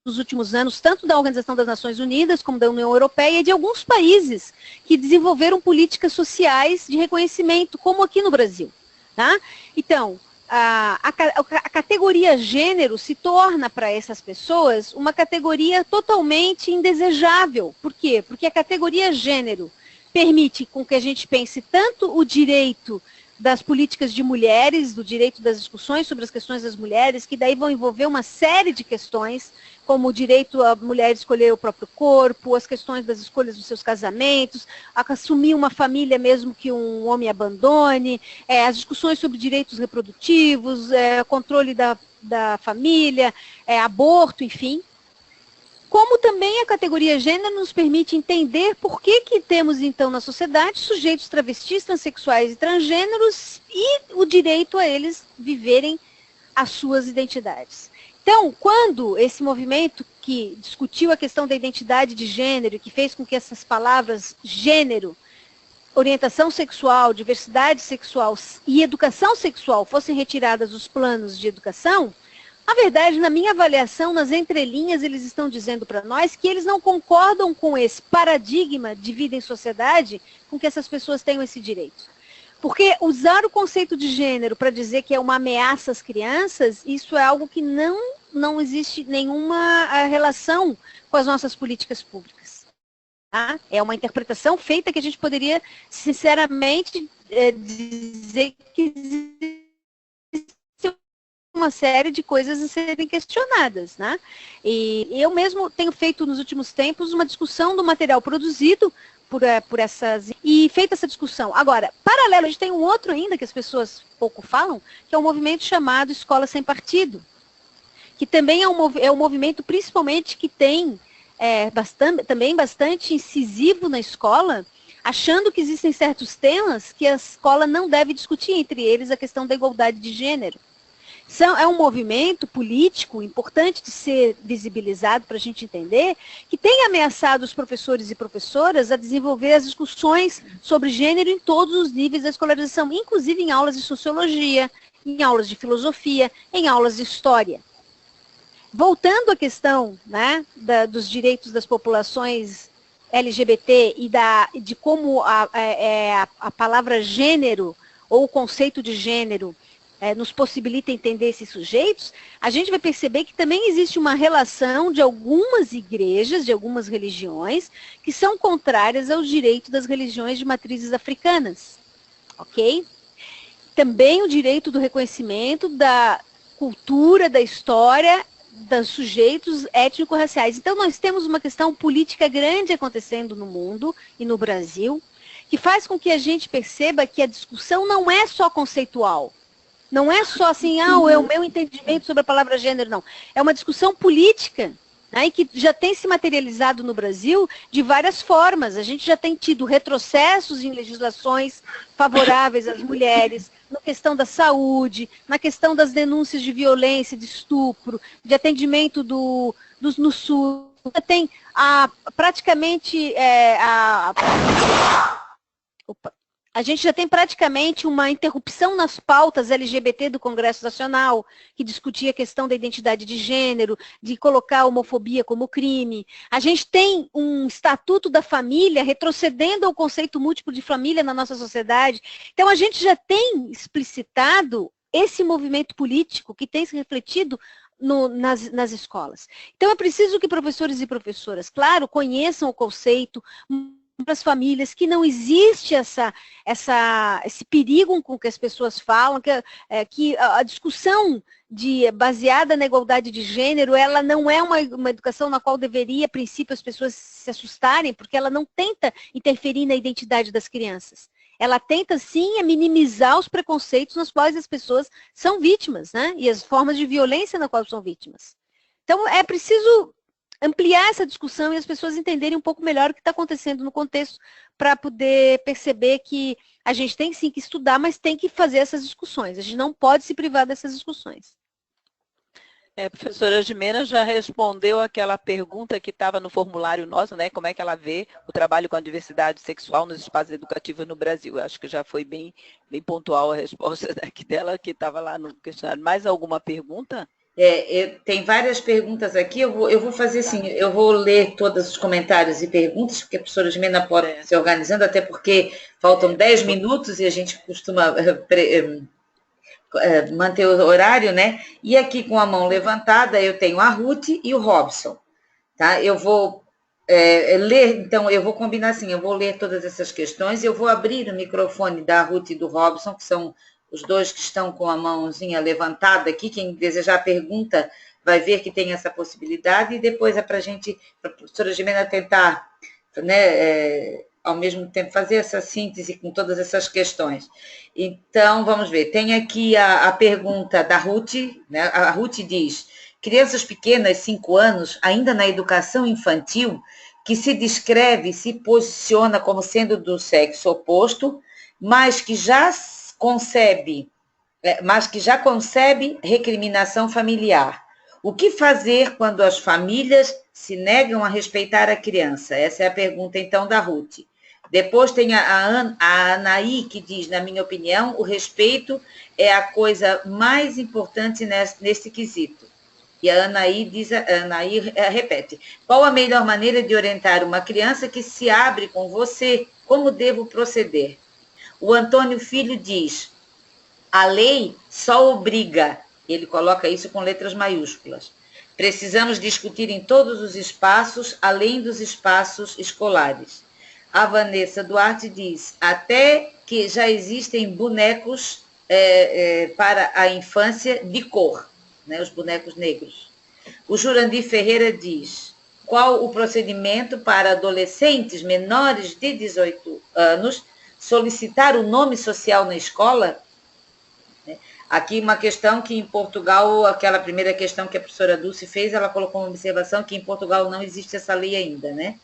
dos últimos anos, tanto da Organização das Nações Unidas, como da União Europeia, e de alguns países que desenvolveram políticas sociais de reconhecimento, como aqui no Brasil. Tá? Então, a categoria gênero se torna para essas pessoas uma categoria totalmente indesejável. Por quê? Porque a categoria gênero permite com que a gente pense tanto o direito das políticas de mulheres, do direito das discussões sobre as questões das mulheres, que daí vão envolver uma série de questões, como o direito a mulher escolher o próprio corpo, as questões das escolhas dos seus casamentos, a assumir uma família mesmo que um homem abandone, as discussões sobre direitos reprodutivos, controle da família, aborto, enfim. Como também a categoria gênero nos permite entender por que temos, então, na sociedade, sujeitos travestis, transexuais e transgêneros e o direito a eles viverem as suas identidades. Então, quando esse movimento que discutiu a questão da identidade de gênero, que fez com que essas palavras gênero, orientação sexual, diversidade sexual e educação sexual fossem retiradas dos planos de educação, a verdade, na minha avaliação, nas entrelinhas, eles estão dizendo para nós que eles não concordam com esse paradigma de vida em sociedade com que essas pessoas tenham esse direito. Porque usar o conceito de gênero para dizer que é uma ameaça às crianças, isso é algo que não existe nenhuma relação com as nossas políticas públicas. Tá? É uma interpretação feita que a gente poderia, sinceramente, dizer que existe uma série de coisas a serem questionadas, né? E eu mesmo tenho feito nos últimos tempos uma discussão do material produzido por essas... E feita essa discussão. Agora, paralelo, a gente tem um outro ainda que as pessoas pouco falam, que é um movimento chamado Escola Sem Partido, que também é um movimento principalmente que tem também bastante incisivo na escola, achando que existem certos temas que a escola não deve discutir, entre eles a questão da igualdade de gênero. É um movimento político importante de ser visibilizado para a gente entender, que tem ameaçado os professores e professoras a desenvolver as discussões sobre gênero em todos os níveis da escolarização, inclusive em aulas de sociologia, em aulas de filosofia, em aulas de história. Voltando à questão, né, dos direitos das populações LGBT e de como a palavra gênero, ou o conceito de gênero, nos possibilita entender esses sujeitos, a gente vai perceber que também existe uma relação de algumas igrejas, de algumas religiões, que são contrárias ao direito das religiões de matrizes africanas. Ok? Também o direito do reconhecimento da cultura, da história, dos sujeitos étnico-raciais. Então, nós temos uma questão política grande acontecendo no mundo e no Brasil, que faz com que a gente perceba que a discussão não é só conceitual. Não é só assim, é o meu entendimento sobre a palavra gênero, não. É uma discussão política, né, e que já tem se materializado no Brasil de várias formas. A gente já tem tido retrocessos em legislações favoráveis às mulheres, na questão da saúde, na questão das denúncias de violência, de estupro, de atendimento no SUS. Tem praticamente a gente já tem praticamente uma interrupção nas pautas LGBT do Congresso Nacional, que discutia a questão da identidade de gênero, de colocar a homofobia como crime. A gente tem um estatuto da família retrocedendo ao conceito múltiplo de família na nossa sociedade. Então, a gente já tem explicitado esse movimento político que tem se refletido nas escolas. Então, é preciso que professores e professoras, claro, conheçam o conceito, para as famílias, que não existe esse perigo com que as pessoas falam, que a discussão baseada na igualdade de gênero, ela não é uma educação na qual deveria, a princípio, as pessoas se assustarem, porque ela não tenta interferir na identidade das crianças. Ela tenta, sim, minimizar os preconceitos nos quais as pessoas são vítimas, né? E as formas de violência na qual são vítimas. Então, é preciso ampliar essa discussão e as pessoas entenderem um pouco melhor o que está acontecendo no contexto, para poder perceber que a gente tem sim que estudar, mas tem que fazer essas discussões. A gente não pode se privar dessas discussões. A professora Gimena já respondeu aquela pergunta que estava no formulário nosso, né? Como é que ela vê o trabalho com a diversidade sexual nos espaços educativos no Brasil? Eu acho que já foi bem pontual a resposta dela, que estava lá no questionário. Mais alguma pergunta? Tem várias perguntas aqui, eu vou fazer assim, eu vou ler todos os comentários e perguntas, porque a professora Gimena pode se organizando, até porque faltam 10 minutos e a gente costuma manter o horário, né? E aqui com a mão levantada eu tenho a Ruth e o Robson, tá? Eu vou ler, então eu vou combinar assim, eu vou ler todas essas questões, eu vou abrir o microfone da Ruth e do Robson, que são os dois que estão com a mãozinha levantada aqui, quem desejar pergunta vai ver que tem essa possibilidade, e depois é para a professora Gimena tentar, né, ao mesmo tempo, fazer essa síntese com todas essas questões. Então, vamos ver, tem aqui a pergunta da Ruth, né? A Ruth diz: crianças pequenas, 5 anos, ainda na educação infantil, que se descreve, se posiciona como sendo do sexo oposto, mas que já concebe recriminação familiar. O que fazer quando as famílias se negam a respeitar a criança? Essa é a pergunta, então, da Ruth. Depois tem a Anaí, que diz, na minha opinião, o respeito é a coisa mais importante nesse quesito. E a Anaí repete: qual a melhor maneira de orientar uma criança que se abre com você? Como devo proceder? O Antônio Filho diz: a lei só obriga, ele coloca isso com letras maiúsculas. Precisamos discutir em todos os espaços, além dos espaços escolares. A Vanessa Duarte diz: até que já existem bonecos para a infância de cor, né, os bonecos negros. O Jurandir Ferreira diz: qual o procedimento para adolescentes menores de 18 anos solicitar o nome social na escola? Aqui uma questão que em Portugal, aquela primeira questão que a professora Dulce fez, ela colocou uma observação que em Portugal não existe essa lei ainda, né?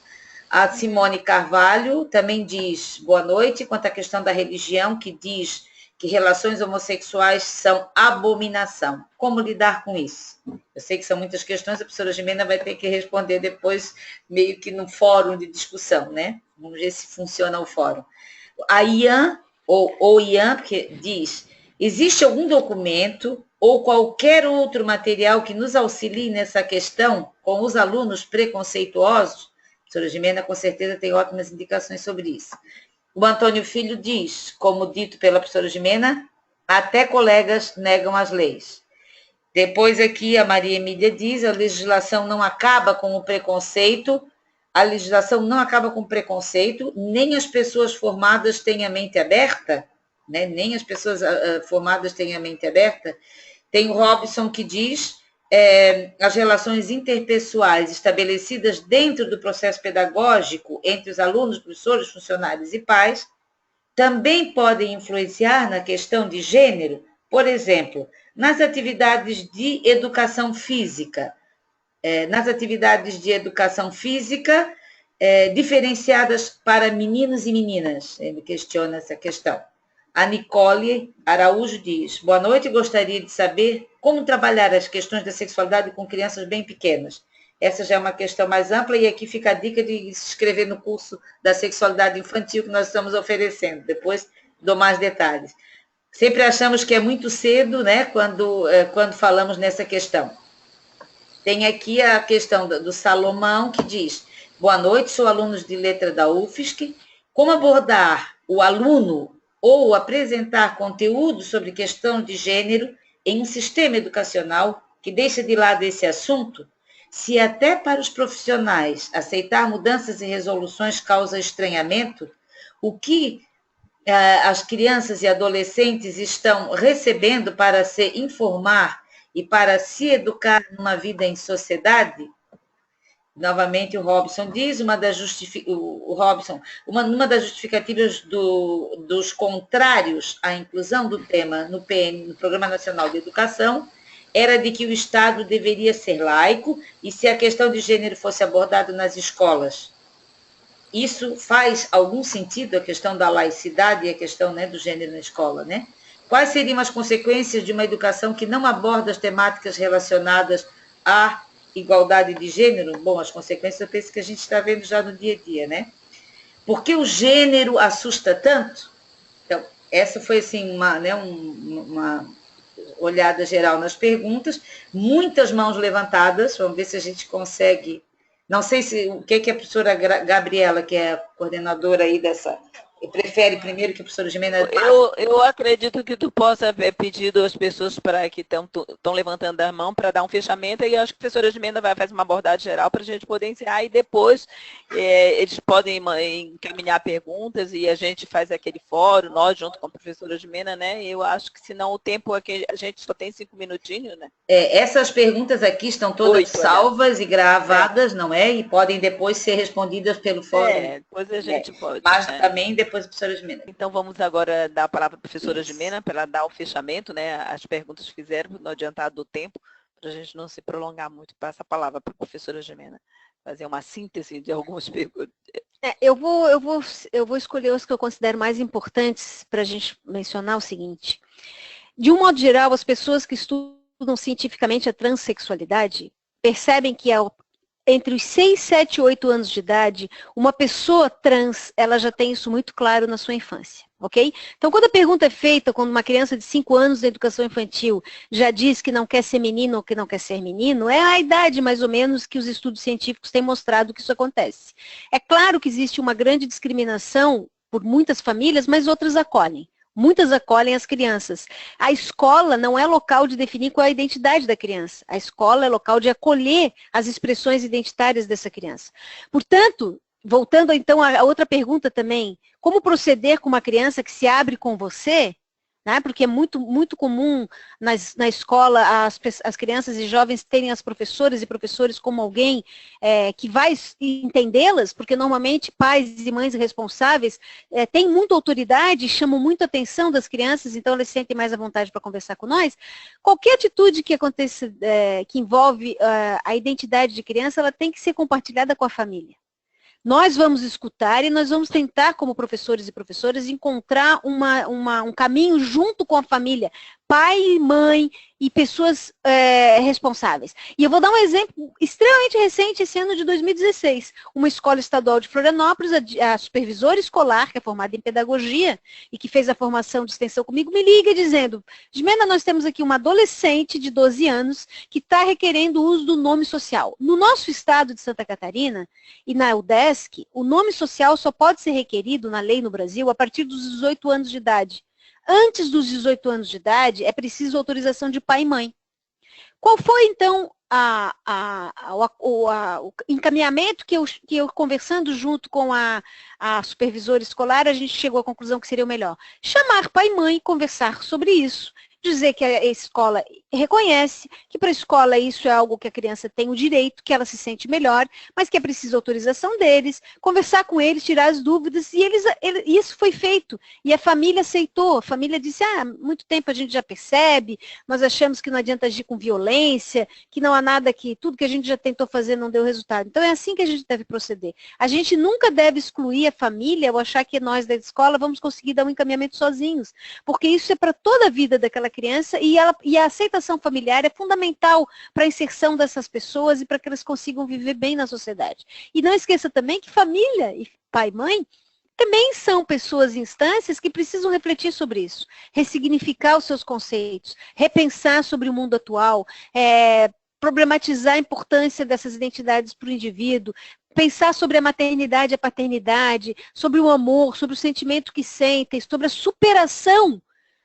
A Simone Carvalho também diz: boa noite, quanto à questão da religião, que diz que relações homossexuais são abominação. Como lidar com isso? Eu sei que são muitas questões, a professora Gimena vai ter que responder depois, meio que no fórum de discussão, né? Vamos ver se funciona o fórum. A Ian, ou Ian, porque diz: existe algum documento ou qualquer outro material que nos auxilie nessa questão com os alunos preconceituosos? A professora Gimena, com certeza, tem ótimas indicações sobre isso. O Antônio Filho diz, como dito pela professora Gimena, até colegas negam as leis. Depois aqui a Maria Emília diz: a legislação não acaba com o preconceito, nem as pessoas formadas têm a mente aberta, né? Nem as pessoas formadas têm a mente aberta. Tem o Robson que diz: as relações interpessoais estabelecidas dentro do processo pedagógico entre os alunos, professores, funcionários e pais também podem influenciar na questão de gênero, por exemplo, nas atividades de educação física. nas atividades de educação física, diferenciadas para meninos e meninas? Ele questiona essa questão. A Nicole Araújo diz, boa noite, gostaria de saber como trabalhar as questões da sexualidade com crianças bem pequenas. Essa já é uma questão mais ampla e aqui fica a dica de se inscrever no curso da sexualidade infantil que nós estamos oferecendo. Depois dou mais detalhes. Sempre achamos que é muito cedo, né, quando falamos nessa questão. Tem aqui a questão do Salomão, que diz, boa noite, sou aluno de letra da UFSC. Como abordar o aluno ou apresentar conteúdo sobre questão de gênero em um sistema educacional que deixa de lado esse assunto? Se até para os profissionais aceitar mudanças e resoluções causa estranhamento, o que as crianças e adolescentes estão recebendo para se informar e para se educar numa vida em sociedade? Novamente, o Robson diz, uma das justificativas dos contrários à inclusão do tema no Programa Nacional de Educação, era de que o Estado deveria ser laico e se a questão de gênero fosse abordada nas escolas. Isso faz algum sentido, a questão da laicidade e a questão, né, do gênero na escola, né? Quais seriam as consequências de uma educação que não aborda as temáticas relacionadas à igualdade de gênero? Bom, as consequências eu penso que a gente está vendo já no dia a dia, né? Por que o gênero assusta tanto? Então, essa foi assim uma olhada geral nas perguntas, muitas mãos levantadas, vamos ver se a gente consegue. Não sei o que a professora Gabriela, que é a coordenadora aí dessa, prefere primeiro que a professora Jimena... Eu acredito que tu possa pedir às pessoas que estão levantando a mão para dar um fechamento, e acho que a professora Jimena vai fazer uma abordagem geral para a gente poder encerrar, e depois eles podem encaminhar perguntas e a gente faz aquele fórum, nós junto com a professora Jimena, né? Eu acho que senão o tempo aqui, a gente só tem 5 minutinhos, né? Essas perguntas aqui estão todas salvas e gravadas, não é? E podem depois ser respondidas pelo fórum. Depois a gente pode. Mas também depois a professora Jimena. Então, vamos agora dar a palavra à professora Jimena para ela dar o fechamento, né? As perguntas que fizeram no adiantado do tempo, para a gente não se prolongar muito. Passa a palavra para a professora Jimena, fazer uma síntese de algumas perguntas. Eu vou escolher as que eu considero mais importantes para a gente mencionar o seguinte. De um modo geral, as pessoas que estudam cientificamente a transexualidade percebem que entre os 6, 7 e 8 anos de idade, uma pessoa trans, ela já tem isso muito claro na sua infância, ok? Então, quando a pergunta é feita, quando uma criança de 5 anos da educação infantil já diz que não quer ser menino ou que não quer ser menino, é a idade, mais ou menos, que os estudos científicos têm mostrado que isso acontece. É claro que existe uma grande discriminação por muitas famílias, mas outras acolhem. Muitas acolhem as crianças. A escola não é local de definir qual é a identidade da criança. A escola é local de acolher as expressões identitárias dessa criança. Portanto, voltando então a outra pergunta também, como proceder com uma criança que se abre com você? Né? Porque é muito comum na escola as crianças e jovens terem as professoras e professores como alguém que vai entendê-las, porque normalmente pais e mães responsáveis têm muita autoridade, chamam muita atenção das crianças, então elas sentem mais à vontade para conversar com nós. Qualquer atitude que aconteça, que envolve a identidade de criança, ela tem que ser compartilhada com a família. Nós vamos escutar e nós vamos tentar, como professores e professoras, encontrar um caminho junto com a família, pai, mãe e pessoas responsáveis. E eu vou dar um exemplo extremamente recente, esse ano de 2016. Uma escola estadual de Florianópolis, a supervisora escolar, que é formada em pedagogia e que fez a formação de extensão comigo, me liga dizendo, Jimena, nós temos aqui uma adolescente de 12 anos que está requerendo o uso do nome social. No nosso estado de Santa Catarina e na UDESC, o nome social só pode ser requerido na lei no Brasil a partir dos 18 anos de idade. Antes dos 18 anos de idade, é preciso autorização de pai e mãe. Qual foi, então, o encaminhamento que eu, conversando junto com a supervisora escolar, a gente chegou à conclusão que seria o melhor? Chamar pai e mãe, conversar sobre isso dizer que a escola reconhece que para a escola isso é algo que a criança tem o direito, que ela se sente melhor, mas que é preciso autorização deles, conversar com eles, tirar as dúvidas, e isso foi feito. E a família aceitou, a família disse, muito tempo a gente já percebe, nós achamos que não adianta agir com violência, que não há nada que, tudo que a gente já tentou fazer não deu resultado. Então é assim que a gente deve proceder. A gente nunca deve excluir a família ou achar que nós da escola vamos conseguir dar um encaminhamento sozinhos, porque isso é para toda a vida daquela criança e a aceitação familiar é fundamental para a inserção dessas pessoas e para que elas consigam viver bem na sociedade. E não esqueça também que família e pai e mãe também são pessoas e instâncias que precisam refletir sobre isso, ressignificar os seus conceitos, repensar sobre o mundo atual, problematizar a importância dessas identidades para o indivíduo, pensar sobre a maternidade e a paternidade, sobre o amor, sobre o sentimento que sentem, sobre a superação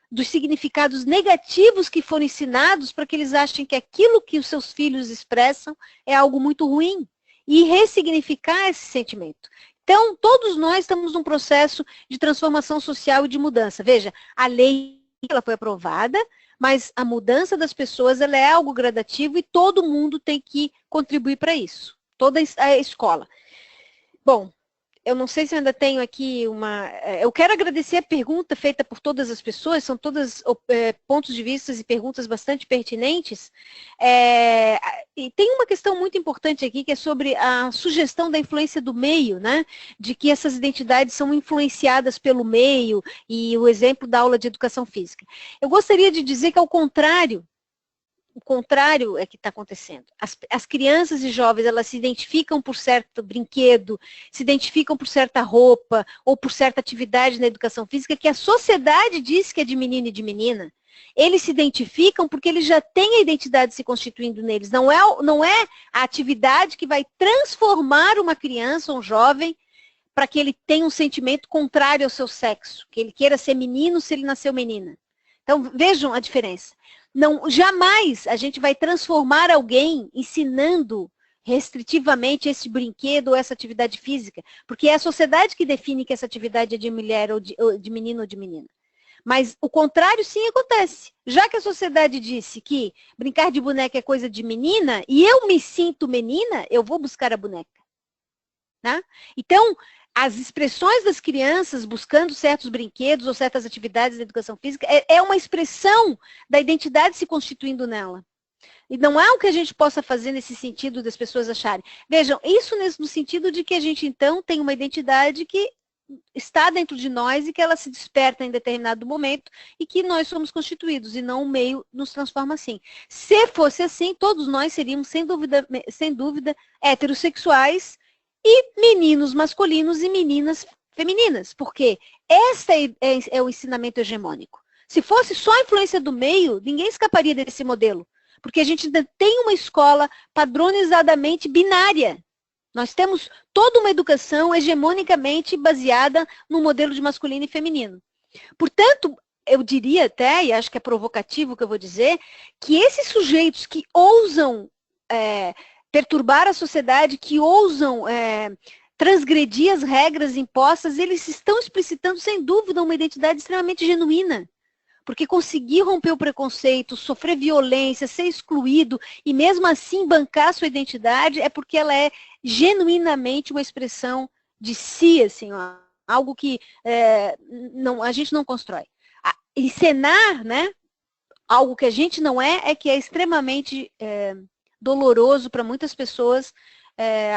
dos significados negativos que foram ensinados para que eles achem que aquilo que os seus filhos expressam é algo muito ruim e ressignificar esse sentimento. Então, todos nós estamos num processo de transformação social e de mudança. Veja, a lei ela foi aprovada, mas a mudança das pessoas ela é algo gradativo e todo mundo tem que contribuir para isso. Toda a escola. Bom, eu não sei se eu ainda tenho aqui uma... Eu quero agradecer a pergunta feita por todas as pessoas, são todas pontos de vista e perguntas bastante pertinentes. E tem uma questão muito importante aqui, que é sobre a sugestão da influência do meio, né? De que essas identidades são influenciadas pelo meio, e o exemplo da aula de educação física. Eu gostaria de dizer que, ao contrário, o contrário é que está acontecendo. As crianças e jovens, elas se identificam por certo brinquedo, se identificam por certa roupa, ou por certa atividade na educação física, que a sociedade diz que é de menino e de menina. Eles se identificam porque eles já têm a identidade se constituindo neles. Não é a atividade que vai transformar uma criança ou um jovem para que ele tenha um sentimento contrário ao seu sexo, que ele queira ser menino se ele nasceu menina. Então, vejam a diferença. Não, jamais a gente vai transformar alguém ensinando restritivamente esse brinquedo ou essa atividade física, porque é a sociedade que define que essa atividade é de mulher ou de menino ou de menina. Mas o contrário sim acontece. Já que a sociedade disse que brincar de boneca é coisa de menina, e eu me sinto menina, eu vou buscar a boneca. Né? Então, as expressões das crianças buscando certos brinquedos ou certas atividades da educação física é uma expressão da identidade se constituindo nela. E não há o que a gente possa fazer nesse sentido das pessoas acharem. Vejam, isso no sentido de que a gente, então, tem uma identidade que está dentro de nós e que ela se desperta em determinado momento e que nós somos constituídos e não o meio nos transforma assim. Se fosse assim, todos nós seríamos, sem dúvida, heterossexuais, e meninos masculinos e meninas femininas, porque esse é o ensinamento hegemônico. Se fosse só a influência do meio, ninguém escaparia desse modelo, porque a gente ainda tem uma escola padronizadamente binária. Nós temos toda uma educação hegemonicamente baseada no modelo de masculino e feminino. Portanto, eu diria até, e acho que é provocativo o que eu vou dizer, que esses sujeitos que ousam perturbar a sociedade, que ousam transgredir as regras impostas, eles estão explicitando, sem dúvida, uma identidade extremamente genuína. Porque conseguir romper o preconceito, sofrer violência, ser excluído e mesmo assim bancar sua identidade é porque ela é genuinamente uma expressão de si, assim, ó, algo que a gente não constrói. Encenar, né, algo que a gente não é que é extremamente doloroso para muitas pessoas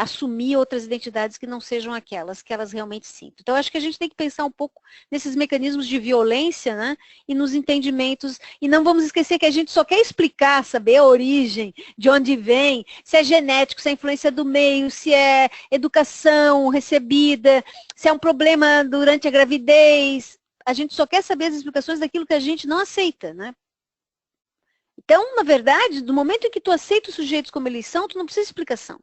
assumir outras identidades que não sejam aquelas que elas realmente sintam. Então, acho que a gente tem que pensar um pouco nesses mecanismos de violência, né, e nos entendimentos, e não vamos esquecer que a gente só quer explicar, saber a origem, de onde vem, se é genético, se é influência do meio, se é educação recebida, se é um problema durante a gravidez. A gente só quer saber as explicações daquilo que a gente não aceita, né? Então, na verdade, do momento em que tu aceita os sujeitos como eles são, tu não precisa de explicação.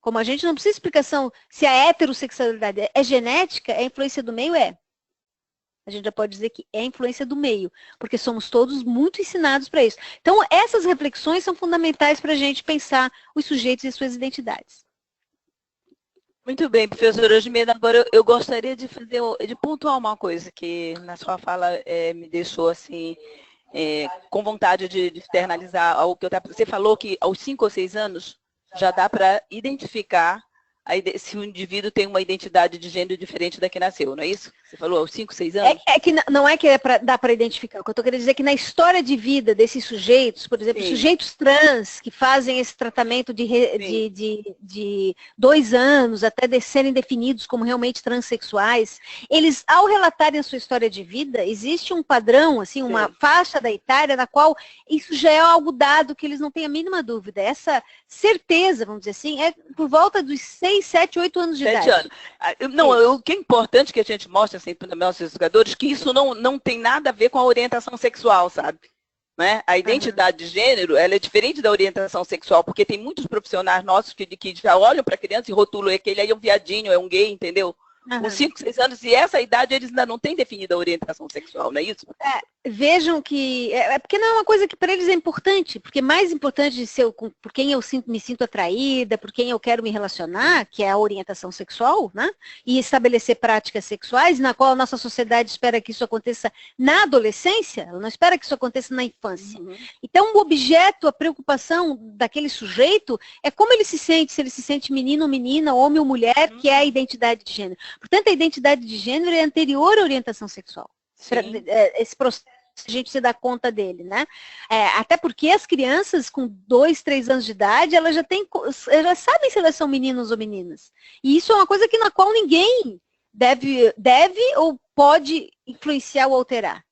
Como a gente não precisa de explicação se a heterossexualidade é genética, é influência do meio, A gente já pode dizer que é influência do meio, porque somos todos muito ensinados para isso. Então, essas reflexões são fundamentais para a gente pensar os sujeitos e suas identidades. Muito bem, professora Jimena. Agora eu gostaria de pontuar uma coisa que na sua fala me deixou assim com vontade de externalizar algo que você falou que aos 5 ou 6 anos já dá para identificar se o indivíduo tem uma identidade de gênero diferente da que nasceu, não é isso? Você falou aos 5, 6 anos? Que não é que dá para identificar. O que eu estou querendo dizer é que na história de vida desses sujeitos, por exemplo, sim, sujeitos trans que fazem esse tratamento de 2 anos até serem definidos como realmente transexuais, eles, ao relatarem a sua história de vida, existe um padrão, assim, uma faixa da Itália na qual isso já é algo dado que eles não têm a mínima dúvida. Essa certeza, vamos dizer assim, é por volta dos 6, 7, 8 anos de 7 idade. Anos. Não, o que é importante que a gente mostra assim, para os nossos jogadores, que isso não tem nada a ver com a orientação sexual, sabe? Né? A identidade de gênero, ela é diferente da orientação sexual, porque tem muitos profissionais nossos que já olham para a criança e rotulam, aquele aí é um viadinho, é um gay, entendeu? Com 5, 6 anos, e essa idade eles ainda não têm definida a orientação sexual, não é isso? Vejam que... porque não é uma coisa que para eles é importante, porque mais importante de ser por quem eu me sinto atraída, por quem eu quero me relacionar, que é a orientação sexual, né? E estabelecer práticas sexuais, na qual a nossa sociedade espera que isso aconteça na adolescência, ela não espera que isso aconteça na infância. Então, o objeto, a preocupação daquele sujeito é como ele se sente, se ele se sente menino ou menina, homem ou mulher, que é a identidade de gênero. Portanto, a identidade de gênero é anterior à orientação sexual. Esse processo, a gente se dá conta dele, né? Até porque as crianças com 2, 3 anos de idade, elas já sabem se elas são meninos ou meninas. E isso é uma coisa na qual ninguém deve ou pode influenciar ou alterar.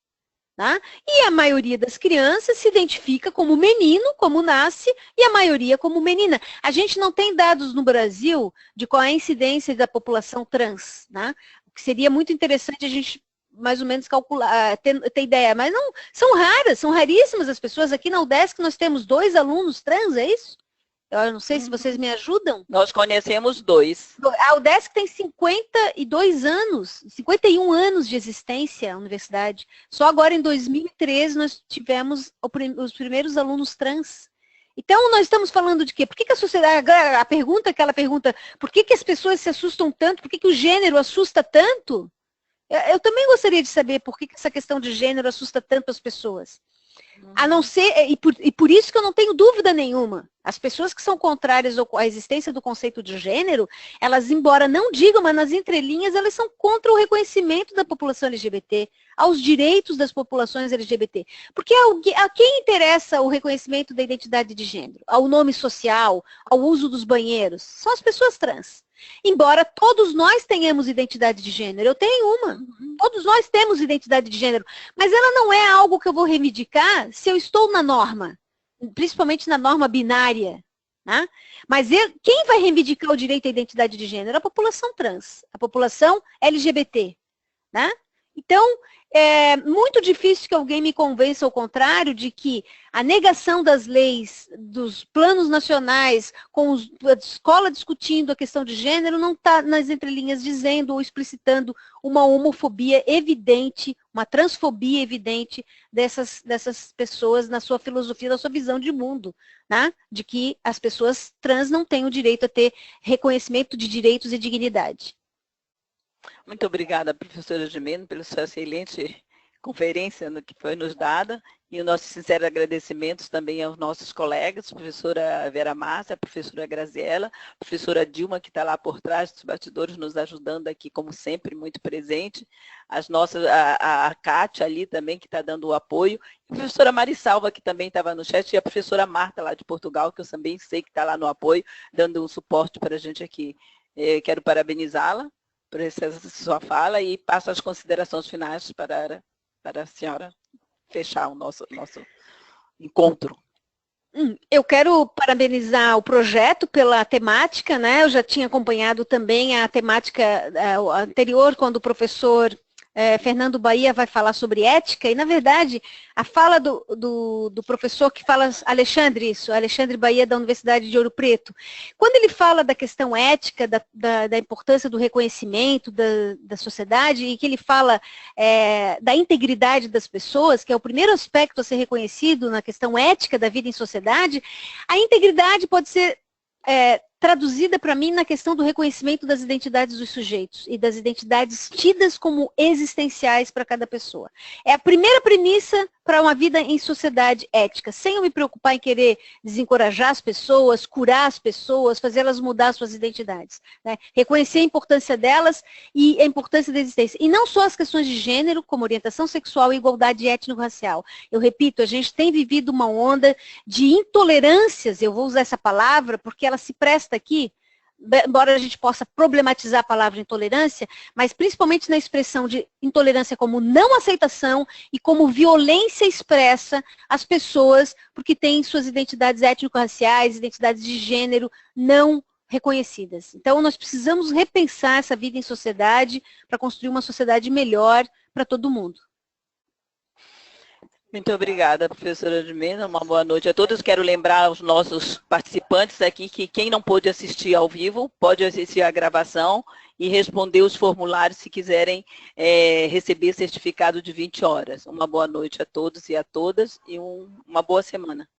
Tá? E a maioria das crianças se identifica como menino, como nasce, e a maioria como menina. A gente não tem dados no Brasil de qual é a incidência da população trans, né? O que seria muito interessante a gente mais ou menos calcular, ter ideia, mas não, são raras, são raríssimas as pessoas. Aqui na UDESC nós temos 2 alunos trans, é isso? Eu não sei se vocês me ajudam. Nós conhecemos 2. A UDESC tem 52 anos, 51 anos de existência, a universidade. Só agora em 2013 nós tivemos os primeiros alunos trans. Então nós estamos falando de quê? Por que a sociedade, aquela pergunta, por que as pessoas se assustam tanto? Por que o gênero assusta tanto? Eu também gostaria de saber por que essa questão de gênero assusta tanto as pessoas. A não ser, e por isso que eu não tenho dúvida nenhuma, as pessoas que são contrárias à existência do conceito de gênero, elas, embora não digam, mas nas entrelinhas, elas são contra o reconhecimento da população LGBT, aos direitos das populações LGBT. Porque a quem interessa o reconhecimento da identidade de gênero? Ao nome social, ao uso dos banheiros? São as pessoas trans. Embora todos nós tenhamos identidade de gênero, eu tenho uma, todos nós temos identidade de gênero, mas ela não é algo que eu vou reivindicar se eu estou na norma, principalmente na norma binária, né? Mas quem vai reivindicar o direito à identidade de gênero? A população trans, a população LGBT, né? Então, é muito difícil que alguém me convença ao contrário de que a negação das leis, dos planos nacionais, com a escola discutindo a questão de gênero, não está nas entrelinhas dizendo ou explicitando uma homofobia evidente, uma transfobia evidente dessas pessoas na sua filosofia, na sua visão de mundo, né? De que as pessoas trans não têm o direito a ter reconhecimento de direitos e dignidade. Muito obrigada, professora Gimeno, pela sua excelente conferência que foi nos dada, e os nossos sinceros agradecimentos também aos nossos colegas, professora Vera Márcia, professora Graziela, professora Dilma, que está lá por trás dos bastidores, nos ajudando aqui, como sempre, muito presente, a Kátia ali também, que está dando o apoio, e a professora Marisalva, que também estava no chat, e a professora Marta, lá de Portugal, que eu também sei que está lá no apoio, dando um suporte para a gente aqui. Quero parabenizá-la por essa sua fala e passo as considerações finais para a senhora fechar o nosso encontro. Eu quero parabenizar o projeto pela temática, né? Eu já tinha acompanhado também a temática anterior, quando o professor Fernando Bahia vai falar sobre ética, e na verdade a fala do professor que fala, Alexandre Bahia da Universidade de Ouro Preto, quando ele fala da questão ética, da importância do reconhecimento da sociedade, e que ele fala da integridade das pessoas, que é o primeiro aspecto a ser reconhecido na questão ética da vida em sociedade, a integridade pode ser traduzida para mim na questão do reconhecimento das identidades dos sujeitos e das identidades tidas como existenciais para cada pessoa. É a primeira premissa para uma vida em sociedade ética, sem eu me preocupar em querer desencorajar as pessoas, curar as pessoas, fazê-las mudar suas identidades. Né? Reconhecer a importância delas e a importância da existência. E não só as questões de gênero, como orientação sexual e igualdade étnico-racial. Eu repito, a gente tem vivido uma onda de intolerâncias, eu vou usar essa palavra, porque ela se presta aqui, embora a gente possa problematizar a palavra intolerância, mas principalmente na expressão de intolerância como não aceitação e como violência expressa às pessoas porque têm suas identidades étnico-raciais, identidades de gênero não reconhecidas. Então, nós precisamos repensar essa vida em sociedade para construir uma sociedade melhor para todo mundo. Muito obrigada, professora Jimena. Uma boa noite a todos. Quero lembrar aos nossos participantes aqui que quem não pôde assistir ao vivo, pode assistir à gravação e responder os formulários se quiserem receber certificado de 20 horas. Uma boa noite a todos e a todas e uma boa semana.